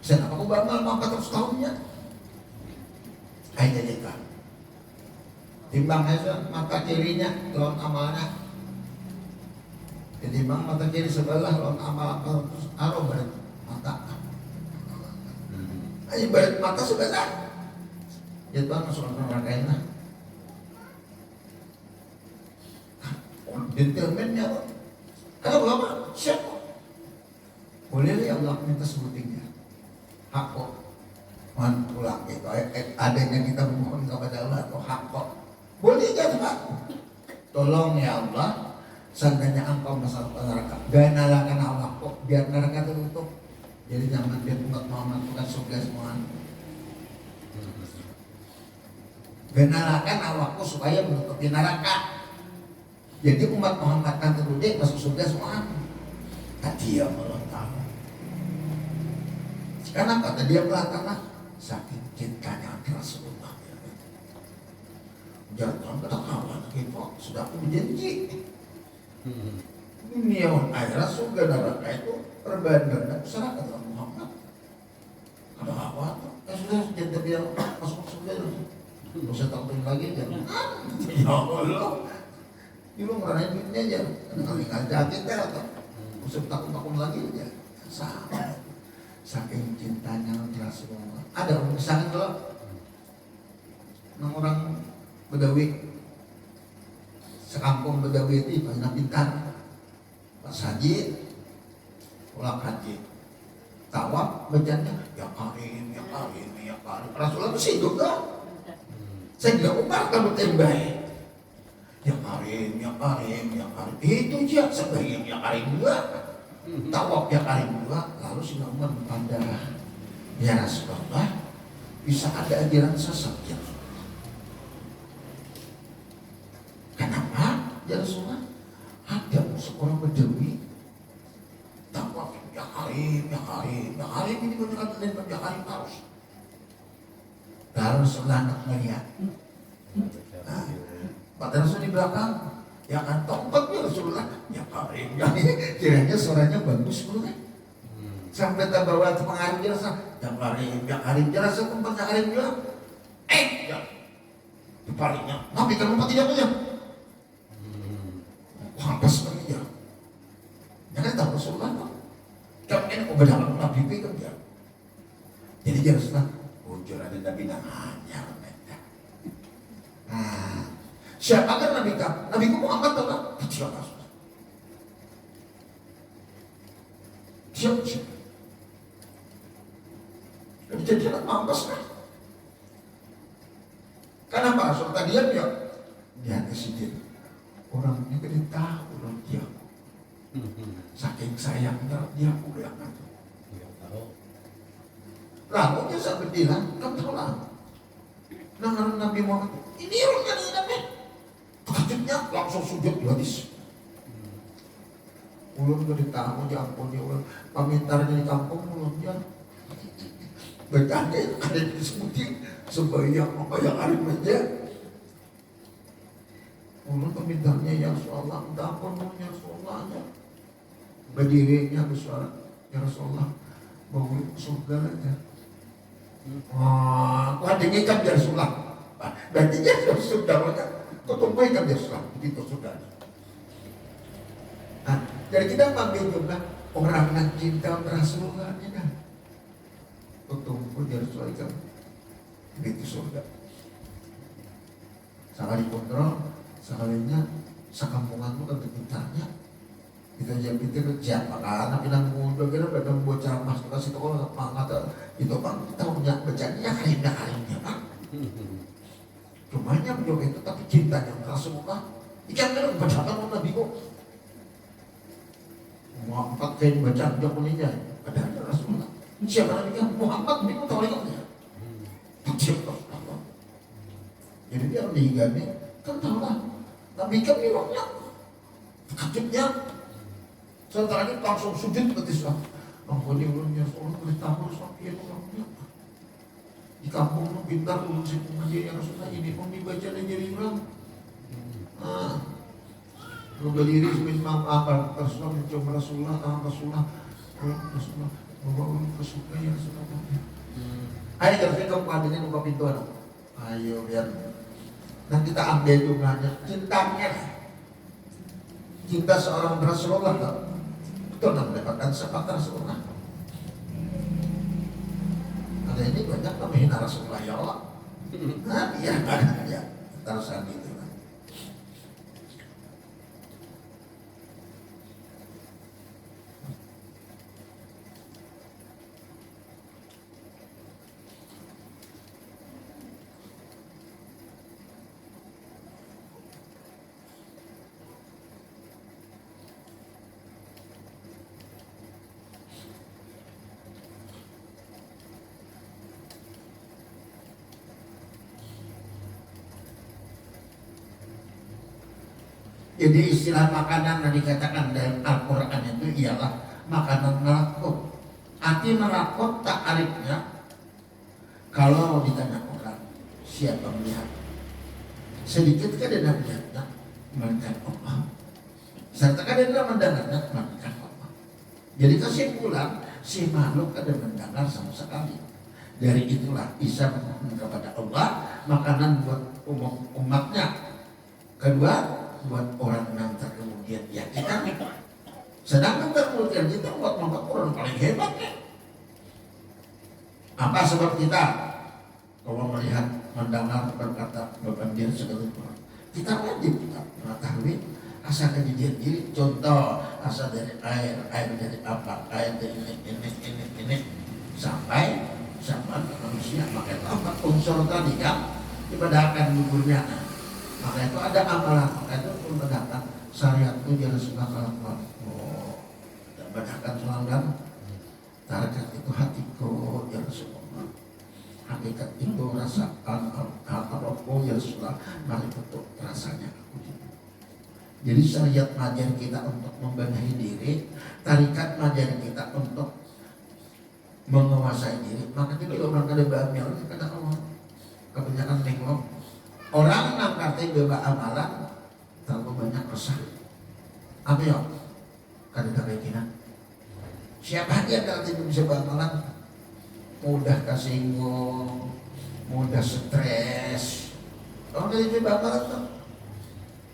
Saya aku beramal 400 tahunnya. Ayo jadikan timbang aja mata kirinya lawan amalnya. Timbang mata kiri sebelah lawan amal terus aro balik mata. Ayo balik mata sebelah. Jadi bang masuk neraka ini. Detailnya apa? Kalau berapa? Siapa? Boleh ya Allah minta sebutinnya. Hak kok. Mohon pulang gitu, adanya kita memohon kepada Allah atau hak kok boleh kan Pak? Tolong ya Allah, seandainya engkau masuk neraka, ganalakan Allah kok biar neraka tertutup. Jadi jangan biar umat Muhammad bukan surga semua. Ganalakan awakku supaya menutupi neraka. Jadi umat Muhammad kan tertutup masuk surga semua. Hati ya Allah tahu. Kenapa tadi dia melakukan? Saking cintanya Rasulullah. Jangan ketahuan kita sudah aku berjanji. Dunia akhirat surga neraka itu perbandingan besar kata Muhammad. Ada apa? Sudah jadi biar masuk surga. Tidak usah takutin lagi jangan. Ya Allah. Ini lu ngerasain duitnya aja. Kali-kali jatuh deh atau usah takut-takut lagi aja. Sama. Saking cintanya Rasulullah. Ada orang misalnya kalau orang Bedawi sekampung Bedawi itu banyak pintar. Pas haji pulang haji tawaf bacanya ya Karim ya Karim ya Karim. Rasulullah mesti hidup dong. Saya tidak upah kamu tembak ya Karim ya Karim ya Karim. Itu aja sebagian ya Karim juga. Tawaf ya Karim juga. Lalu si Umar bertanya, ya Rasulullah, bisa ada ajaran sesat ya Rasulullah. Kenapa? Ya Rasulullah, ada seorang Bedawi tawaf ya Karim, ya Karim, ya Karim ini benar dan ya Karim harus. Lalu Rasulullah anak melihat, pada Rasul di belakang. Ya kan tompaknya Rasulullah ya Karim ya kiranya suaranya bagus dulu kan sampai tak bawa ke pengaruh jasa ya Karim jasa tempatnya Karim juga ya dipalingnya Nabi kan tempat tidak punya pantas lagi ya kan tahu Rasulullah kan ini kebenaran Nabi itu ya jadi dia Rasulullah jujur ada Nabi namanya siapa kan Nabi kamu? Nabi kamu Muhammad tahu kan? Siapa? Siapa? Jadi anak mampus kan? Kenapa? Rasul tadi ya dia kesidir. belakang. Nggak tahu. Lalu dia sampai bilang, kamu tahu lah. Nah, Nabi Muhammad, ini orangnya nih Nabi. Takutnya langsung sujud di hadis. Ulun gak ditamu, ya ampun ya ulun. Pamintarnya di kampung ulun ya. Bercanda itu ada yang disebutin sebayang apa yang hari aja. Ulun pamintarnya ya Rasulullah, minta ampun ya Rasulullah ya. Berdirinya bersuara, ya Rasulullah, mau surga aja. Wah, wadingnya kan dia Rasulullah. Berarti dia sudah banyak. Ketemu kan dia Rasulullah, begitu sudah. Nah, jadi kita panggil juga orang yang cinta Rasulullah ini kan. Ketemu dia Rasulullah kan, begitu surga. Sekali kontrol, sekalinya sekampungan itu kan ditanya. Kita jadi pikir siapa kan, tapi nang muda kira kadang bocah mas kasih toko mata itu kan kita punya bacanya kalimnya kan. Cumanya beliau itu tapi cintanya Rasulullah. Ikan kan bacakan Nabi kok. Muhammad kain bacaan Jokowinya ada Rasulullah. Siapa Nabi kan Muhammad bingung tahu lagi. Siapa Allah. Jadi dia meninggalnya kan tahu lah. Nabi kan bilangnya kagetnya. Setelah itu langsung sujud ke Islam. Ampun ya ulun ya Rasulullah, beritahu sampai itu orangnya. Di kampung lu pintar ulun sih pengaji ya Rasulullah, ini pun dibaca dan jadi orang. Nah, lu berdiri sebagai imam apa? Rasulullah mencoba Rasulullah, bawa ulun ke surga ya Rasulullah. Ayo terus kamu adanya buka pintu anak. Ayo biar nanti kita ambil dunganya, cintanya. Cinta seorang Rasulullah tak? Betul nak mendapatkan sifat Rasulullah. Ada ini banyak yang menghina Rasulullah ya Allah. Nah, ya, terusan itu. Jadi istilah makanan yang dikatakan dalam Al-Quran itu ialah makanan melakot. Arti melakot tak arifnya kalau ditanya orang siapa melihat sedikit kadang melihatnya melainkan Allah, serta kadang mendengarnya melainkan Allah. Jadi kesimpulan si makhluk kadang mendengar sama sekali. Dari itulah Isa memohon kepada Allah makanan buat umatnya. Kedua, buat orang yang terkemudian ya kita. Sedangkan terkemudian kita buat mangkat orang paling hebat. Apa sebab kita kalau melihat, mendengar, berkata, berbandir segala macam, kita wajib kita mengetahui asal kejadian diri. Contoh asal dari air dari apa, air dari ini sampai manusia. Maka itu empat unsur tadi kan dibedahkan guburnya. Maka itu ada amalan, maka itu membedakan syariat itu jangan suka kalah. Oh, dan bedakan selanggan. Tarikat itu hatiku ya Rasulullah. Hakikat itu rasaan apa-apa ya Rasulullah. Mari betul rasanya aku. Jadi syariat ngajar kita untuk membenahi diri, tarikat ngajar kita untuk menguasai diri. Maka itu orang kada bamil kata Allah. Kebanyakan nengok orang yang kata beba amalan terlalu banyak resah. Apa ya? Kada kayak gini. Siapa dia kalau tidak bisa bamalan mudah kesinggung, mudah stres. Kalau dari beba amalan tuh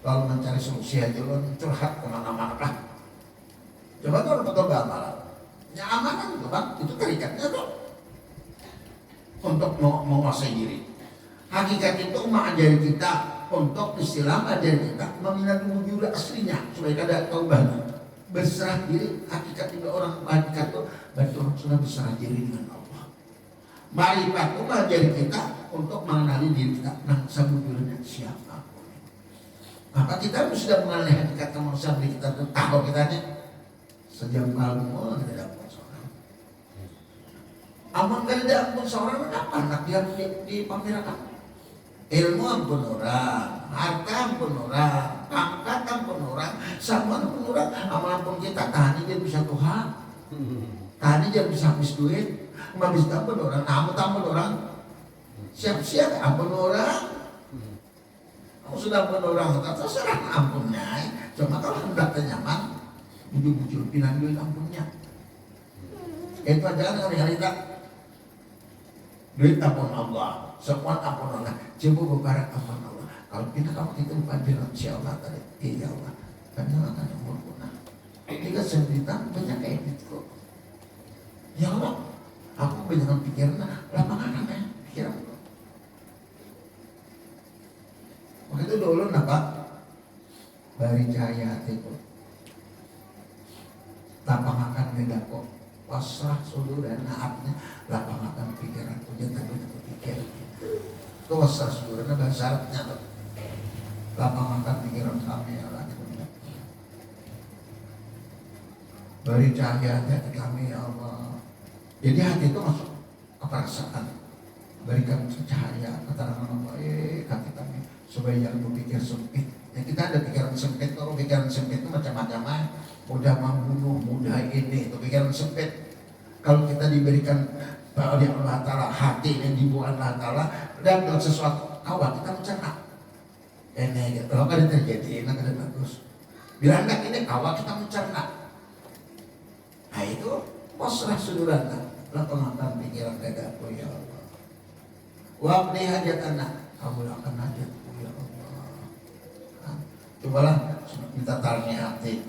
kalau mencari solusi aja lo curhat kemana-mana lah. Coba tuh betul bamalan. Ya amalan itu bang, itu tarikatnya tuh untuk menguasai diri. Hakikat itu mengajari kita untuk istilah ajari kita meminati wujud aslinya supaya kada taubat berserah diri. Hakikat juga orang hakikat itu betul sudah berserah diri dengan Allah. Ma'rifat itu mengajari kita untuk mengenali diri kita nah sebetulnya siapa. Maka kita sudah mengenali hakikat manusia diri kita tahu kita nih sejam malam tidak dapat. Amun kada diampun seorang apa nak dia dipamerkan. Ilmu ampun orang, harta ampun orang, pangkat ampun orang, sama ampun orang. Amal ampun kita tani dia bisa Tuhan, tani dia bisa habis duit, habis ampun orang, amun ampun orang, siap-siap ampun orang. Kamu sudah ampun orang, terserah ampunnya. Cuma kalau hendak nyaman, bujur-bujur pinang duit ampunnya. Itu aja kan hari-hari tak. Duit ampun Allah, semua ampun Allah. Coba berbarak ampun Allah. Kalau kita kamu itu panggilan si Allah tadi, iya Allah. Karena akan umur punah. Jika sendirian banyak kayak gitu. Ya Allah, aku banyak pikiran, lapangan apa ya pikiran. Waktu itu dulu napa? Bari cahaya hatiku. Lapangan beda kok. Pasrah suluh dan naatnya lapangan pikiranku jangan aku pikir itu pasrah suluh dan bahasa Arabnya lapangan pikiran kami Allah beri cahaya hati kami ya Allah. Jadi hati itu masuk ke perasaan, berikan cahaya keterangan Allah hati kami supaya jangan berpikir sempit. Ya, kita ada pikiran sempit, kalau pikiran sempit itu macam-macam, mudah membunuh, mudah ini, itu pikiran sempit. Kalau kita diberikan oleh Allah Ta'ala hati yang dibuat Allah Ta'ala dan dalam sesuatu awal kita mencerna. Ini gitu, kalau ada terjadi, ini ada bagus. Bila hendak ini awal kita mencerna. Nah itu pasrah sudurana, lapangkan pikiran dadaku ya Allah. Wabni hajatana, kabulkan hajatku ya Allah. Nah, cobalah minta tarni hati,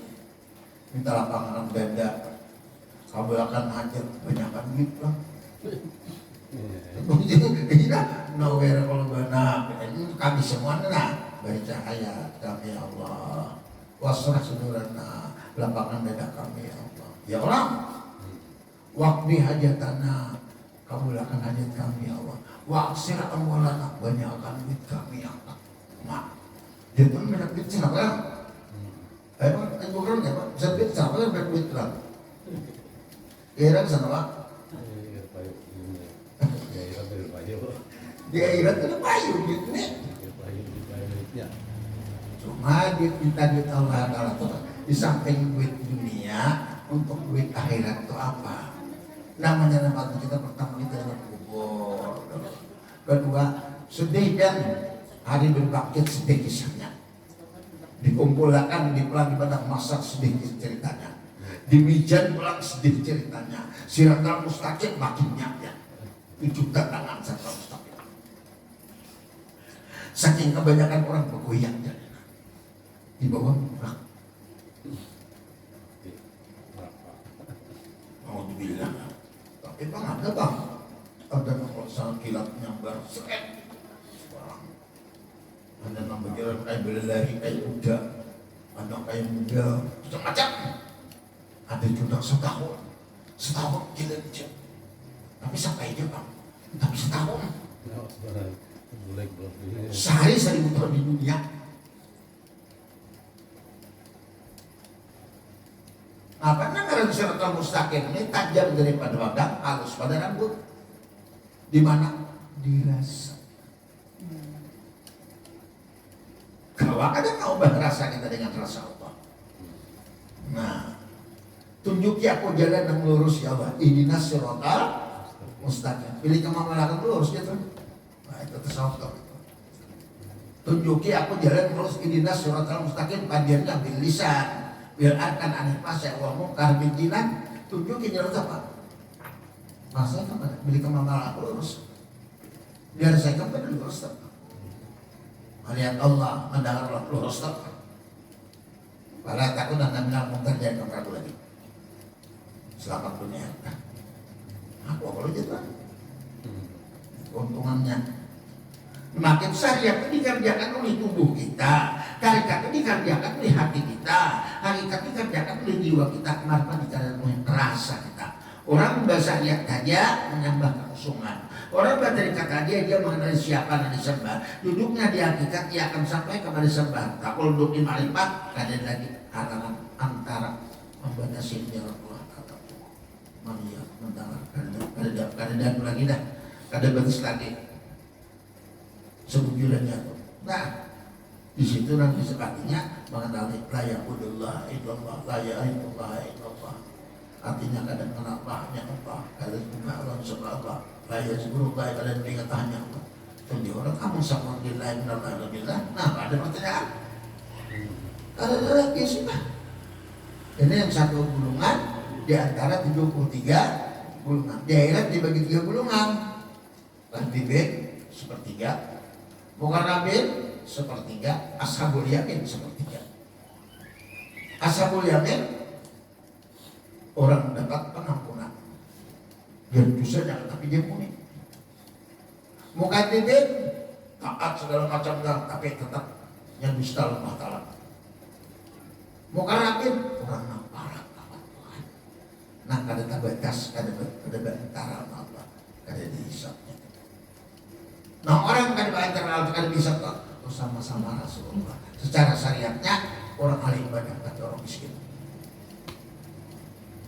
minta lapangan dada. Kabulkan hajat, banyakkan duit lah. Ini nowhere kalau benar, ini kami semua nah beri cahaya kami ya Allah. Wasrah sudurana, lapangan dada kami ya Allah. Ya Allah, waqdi hajatana, kabulkan hajat kami ya Allah. Waqsir amwalana, banyakkan duit kami ya Allah. Mak, dia pun banyak duit siapa ya? Emang bukan ya Pak, bisa duit siapa ya banyak duit lah. Kira sana Pak. Di akhirat ada payu gitu nih. Cuma duit minta duit Allah Ta'ala itu di samping duit dunia untuk duit akhirat itu apa? Namanya nama kita pertama itu adalah kubur. Kedua sedih dan hari berbangkit sedih kisahnya. Dikumpulkan di pelang ibadah masak sedih ceritanya. Di mijan pulang sedih ceritanya. Siratal mustaqim makin nyaknya 7 tangan siratal mustaqim. Saking kebanyakan orang bergoyang di bawah murah. Mau dibilang tapi bang ada bang, ada kalau kilat nyambar seret. Ada nama jalan kayak berlari kayak kuda, ada kayak muda, macam-macam. Ada juga setahun gila aja. Tapi sampai aja bang, tapi setahun. Sehari 1000 tahun di dunia. Apa namanya siratal mustaqim ini tajam daripada wadah, halus pada rambut. Di mana? Dirasa. Kalau ada mau berasa kita dengan rasa Allah. Nah, tunjuki aku jalan yang lurus ya Allah. Ihdinas siratal mustaqim. Pilih kemana lurus gitu. Nah, itu tasawuf. Tunjuki aku jalan lurus ihdinas siratal mustaqim panjangnya bil lisan. Bil arkan aneh pasya wa munkar bil jinan. Tunjuki jalan apa? Masa kan pilih kemana lurus. Biar saya kembali lurus. Melihat Allah, mendengar Allah lurus tak. Wala takunanna minal munkar, jangan kamu ragu lagi. Selamat dunia. Aku kalau gitu. Keuntungannya makin syariat itu dikerjakan oleh tubuh kita, hakikat itu dikerjakan oleh hati kita, hakikat itu dikerjakan oleh jiwa kita, kenapa dikerjakan oleh rasa kita. Orang membaca syariat saja menambah kekosongan. Orang berterikat aja dia mengenai siapa yang disembah. Duduknya di hakikat dia akan sampai kepada disembah. Tak kalau duduk di marifat, ada lagi halangan antara membaca sini Allah atau manusia mendengarkan kada dan lagi dah, kada bagus lagi sebujurnya tuh. Nah, di situ nanti sebagainya mengenali la ya'budullah illallah, la ya'illallah illallah. Artinya kada mengenal Allahnya Allah, kada mengenal Allah subhanallah, la yazkurullah, kada mengingatnya Allah. Jadi orang kamu sama billahi minallah. Nah, ada pertanyaan. Kada ada lagi sih Pak. Ini yang satu gulungan di antara 73 gulungan. Di akhirat dibagi 3 gulungan. Lahbibin sepertiga, Mukarrabin sepertiga, Ashabul Yamin sepertiga. Ashabul Yamin orang dapat pengampunan. Dia dosanya tapi dia muni. Mukadzibin taat segala macam tapi tetap yang dusta Allah Ta'ala. Mukarrabin orang nampak Tuhan. Nah, kada tabatas, kada bantara sama Allah, kada dihisapnya. Nah, orang kada bantara, kada bisa kok sama-sama Rasulullah. Secara syariatnya orang alim banyak kata orang miskin.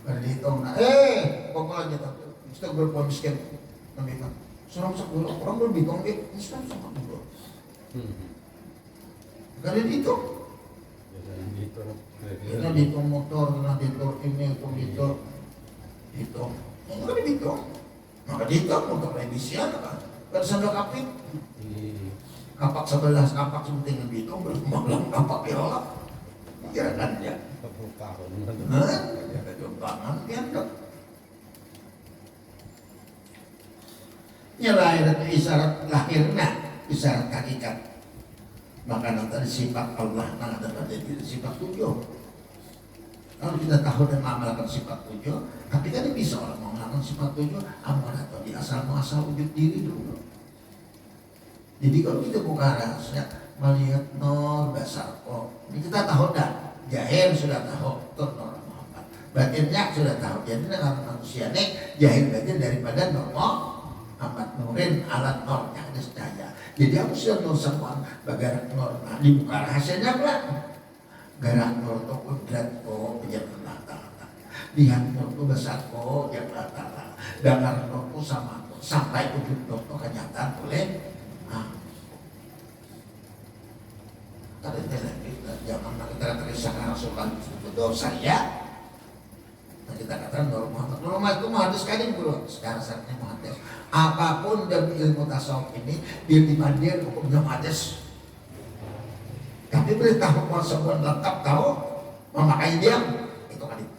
Kada dihitung. Pokoknya kita berpuan miskin memang. Surang sepuluh orang berbitung Islam sama dulu. Kada dihitung. Kita dihitung motor, kita dihitung ini, dihitung. Enggak dihitung. Maka dihitung untuk revisian kan. Kan sandal kapit. Kapak 11, kapak penting yang dihitung berkembang kapak ya. Kira-kira dia. Ada jumpangan dia enggak. Lahir itu isyarat lahirnya, isyarat hakikat. Maka nanti sifat Allah, nah ada pada diri sifat 7. Kalau kita tahu dan mengamalkan sifat 7, tapi kan bisa orang mengamalkan sifat 7, amal atau di asal wujud diri dulu. Jadi kalau kita buka rahasia, melihat nol besar kok. Ini kita tahu dah, jahil sudah tahu, itu Nur Muhammad. Batinnya sudah tahu, jadi dengan manusia ini jahil batin daripada Nur Muhammad Nurin alat Nur yang cahaya. Jadi aku sudah Nur semua, bagaimana Nur, nah dibuka rahasianya pula. Garak Nur itu kudrat kok, penjelasan Ta'ala. Lihat Nur itu besar kok, yang Ta'ala. Dengar Nur itu sama kok, sampai wujud Nur itu kenyataan boleh. Ada lagi, jangan kita terisahkan Rasulullah itu dosa ya. Nah kita katakan Nur Muhammad. Nur Muhammad itu muhadis sekali bro, secara saatnya muhadis. Apapun dari ilmu tasawuf ini, dia dimandir hukumnya muhadis. Tapi boleh tahu konsekuensi lengkap, tahu memakai diam itu kan itu.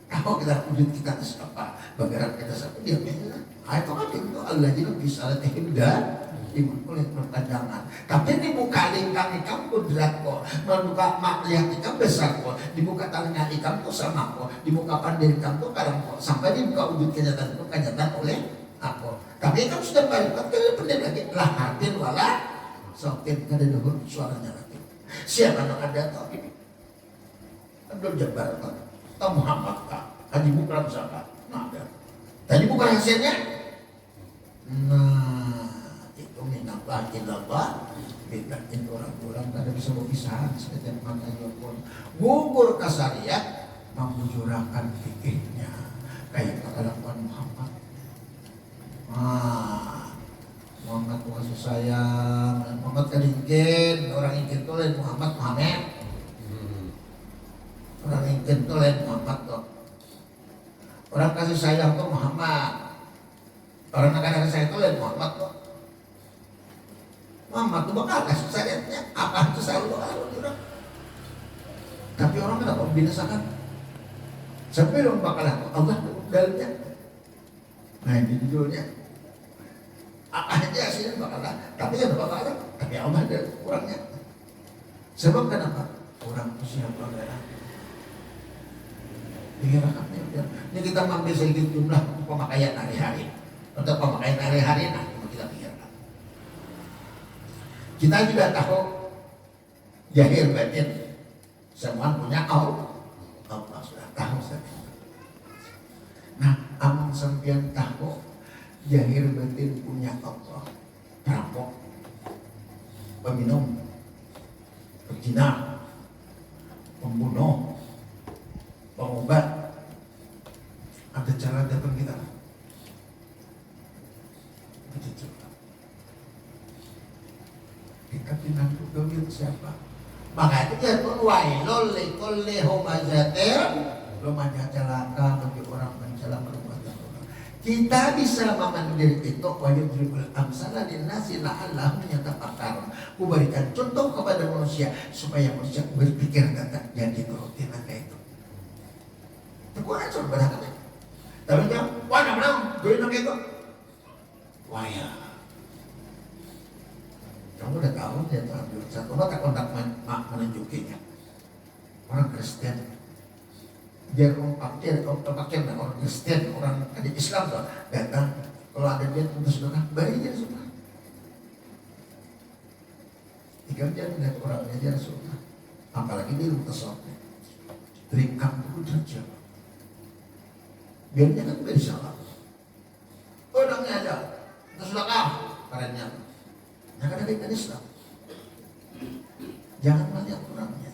Tahu kita wujud kita apa, bagaimana kita satu diam itu. Itu kan itu Allah jadi bisa tidak iman oleh perpanjangan. Tapi dibuka lingkang ikam kudrat kok, membuka maklihat ikam besar kok, dibuka tangannya ikam kok sama kok, dibuka pandai ikam kok kadang kok, sampai dibuka wujud kenyataan itu kenyataan oleh aku. Tapi ikam sudah balik kan pendek lagi lah hadir wala sokin kada dengar suaranya lagi. Siapa yang ada tahu ini? Abdul Jabbar kan, tahu Muhammad kan, Haji Mukram siapa? Nah ada. Tadi buka hasilnya. Nah itu minallah illallah. Bedain orang-orang kada bisa berpisahan seperti mana pun. Gugur kasariat membujurakan fikihnya kayak kata Muhammad. Muhammad itu kasih sayang, Muhammad kan ingin, orang ingin itu lain Muhammad. Orang ingin itu lain Muhammad tuh. Orang kasih sayang tuh Muhammad. Orang akan kasih sayang itu lain Muhammad tuh. Muhammad tuh bakal kasih sayangnya, apa itu sayang orang. Tapi orang kenapa membinasakan? Sampai orang bakal Allah dalamnya. Nah ini judulnya. Apa aja hasilnya bakalan, tapi kan bakalan, tapi Allah ada kurangnya. Sebab kenapa? Orang itu siapa enggak? Dikirakannya udah. Ini kita mengambil sedikit jumlah pemakaian hari-hari. Untuk pemakaian hari-hari, nah kita pikirkan. Kita juga tahu jahil batin semua punya Allah sudah tahu saja. Nah, amang sampeyan tahu jahil batin punya Allah, perampok, peminum, pezina, pembunuh, pengobat. Ada cara siapa. Maka itu dia pun wailul likulli humazatin lumajah, celaka bagi orang mencela perbuatan orang. Kita bisa memanggil itu wajibul amsala linnasi la'allahum yatafakkarun. Ku berikan contoh kepada manusia supaya manusia berpikir tentang jadi kerutinan itu. Teguran suruh berhati. Tapi dia, wah nak beri nak itu. Wah ya. Kamu udah tahu dia tuh ambil satu mata kontak menunjukinya. Orang Kristen. Dia pakai orang Kristen, orang adik Islam tuh datang. Kalau ada dia untuk saudara, beri dia semua. 3 jam lihat orangnya aja Rasulullah. Apalagi di rumah sopnya. Terikat dulu derajat. Biarnya kan beri salam. Orangnya aja. Tersedekah. Karena yang ada kaitan Islam. Jangan melihat orangnya.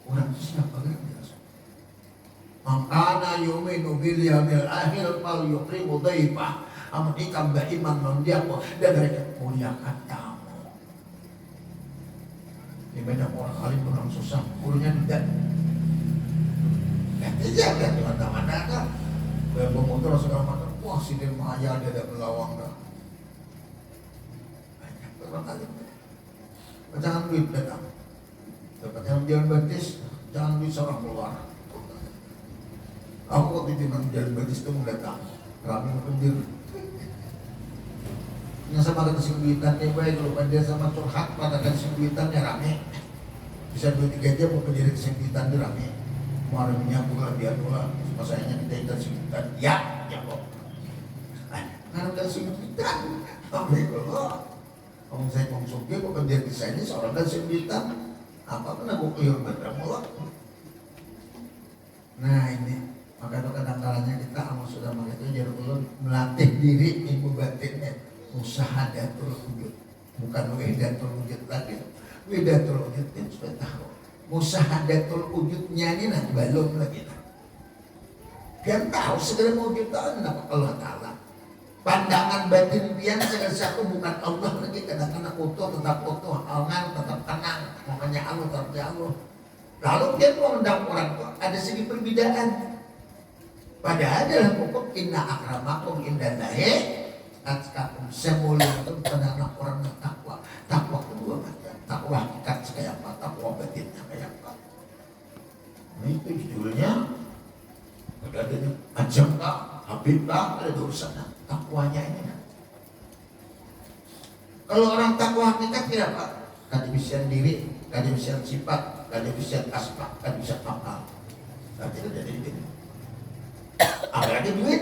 Orang itu siapa geraknya? Mangkana yuminu bil yamil akhir fal yukrimu dhaifah. Amun ikam beriman mendiamu dan mereka muliakan tamu. Ini banyak orang alim orang susah, gurunya tidak. Iya kan di mana-mana kan. Bermotor segala macam. Wah sini maya dia ada melawang dah. Banyak orang alim. Jangan duit datang. Dapat yang jalan baptis, jangan duit seorang keluar. Aku waktu itu memang jalan baptis itu datang. Kami menunjuk. Yang sama kasih duitannya baik, kalau dia sama curhat pada kasih duitannya rame. Bisa 2-3 jam mau pendiri kasih duitan dia rame. Kemarinnya pula dia pula, masanya kita kasih duitan. Ya kok. Karena kasih duitan, alhamdulillah. Kalau saya konsumsi, kok pendiri saya ini seorang kasih duitan. Apa pun aku keliru berdramulah. Nah ini. Maka itu kadang-kadangnya kita amal sudah mengerti jadi ulun melatih diri ilmu batinnya musahadatul wujud, bukan wihidatul wujud lagi. Wihidatul wujud ini sudah tahu, musahadatul wujudnya ini nanti belum lagi. Dia tahu segala wujud Allah Ta'ala. Pandangan batin pian segala sesuatu bukan Allah lagi. Kadang-kadang utuh tetap utuh, alngan tetap tenang, makanya Allah tetap Allah. Lalu dia mengundang orang tua ada segi perbedaan. Padahal dalam hukum inna akramakum indallahi atqakum, semulia itu pada anak orang yang takwa. Takwa kedua macam, takwa hakikat kayak apa, takwa batinnya kayak apa. Nah itu judulnya. Ada ini ajam kah, habib kah, ada urusannya. Takwanya ini kan. Kalau orang takwa hakikat kira apa? Kadibisian diri, kadibisian sifat, kadibisian asma, kadibisian amal. Berarti itu jadi ini. Apalagi duit,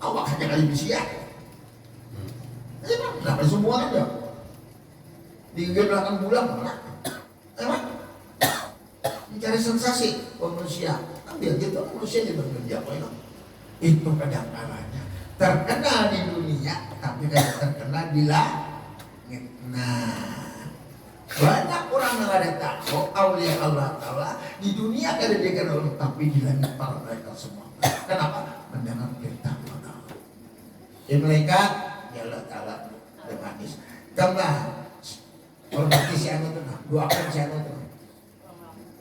awak hanya kali bisa. Emang kenapa semua aja? Di belakang bulan emang mencari sensasi manusia. Ambil gitu manusia dia bekerja apa itu? Itu kadang-kadangnya terkenal di dunia, tapi kadang terkenal di langit. Nah, banyak orang yang ada takwa, aulia Allah Ta'ala di dunia kada dikenal Allah, tapi di langit para mereka semua. Kenapa? Mendengar perintah Allah. Malaikat ya Allah Ta'ala demanis. Tambah hormati si anu tu, doakan si anu tu.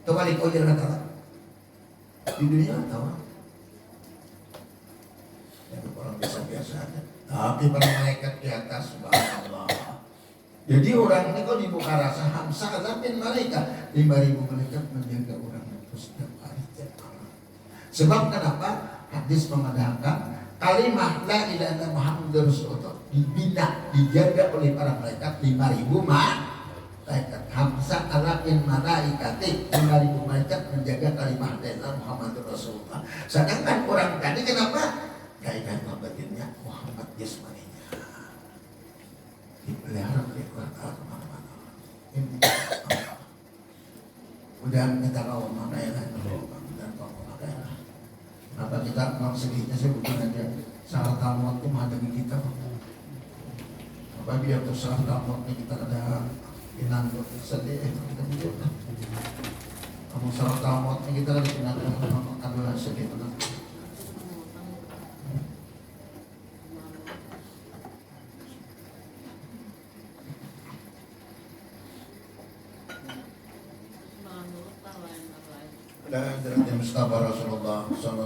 Kembali kau jalan Allah. Di dunia tahu. Itu orang biasa-biasa aja. Tapi para malaikat di atas subhanallah. Jadi orang ini kalau dibuka rasa hamsa bin malaikat 5.000 malaikat menjaga orang itu setiap hari setiap malam. Sebab kenapa? Hadis mengatakan kalimat la ilaha illallah Muhammadur Rasulullah dibina, dijaga oleh para malaikat 5.000 malaikat. Hamsa bin malaikati 5.000 malaikat menjaga kalimat la ilaha Muhammadur Rasulullah. Sedangkan orang tadi kenapa? Kaitan batinnya Muhammad jasmaninya. Dipelihara oleh Allah kemana-mana. Mudah kita kau makailah dan kau makailah. Apa kita memang sedihnya saya bukan aja salah tamat itu menghadapi kita. Apa biar untuk salah tamatnya kita ada pinang sedih kita hidup. Kamu salah tamatnya kita ada pinang adalah sedih benar. ila hadrati Mustafa Rasulullah sallallahu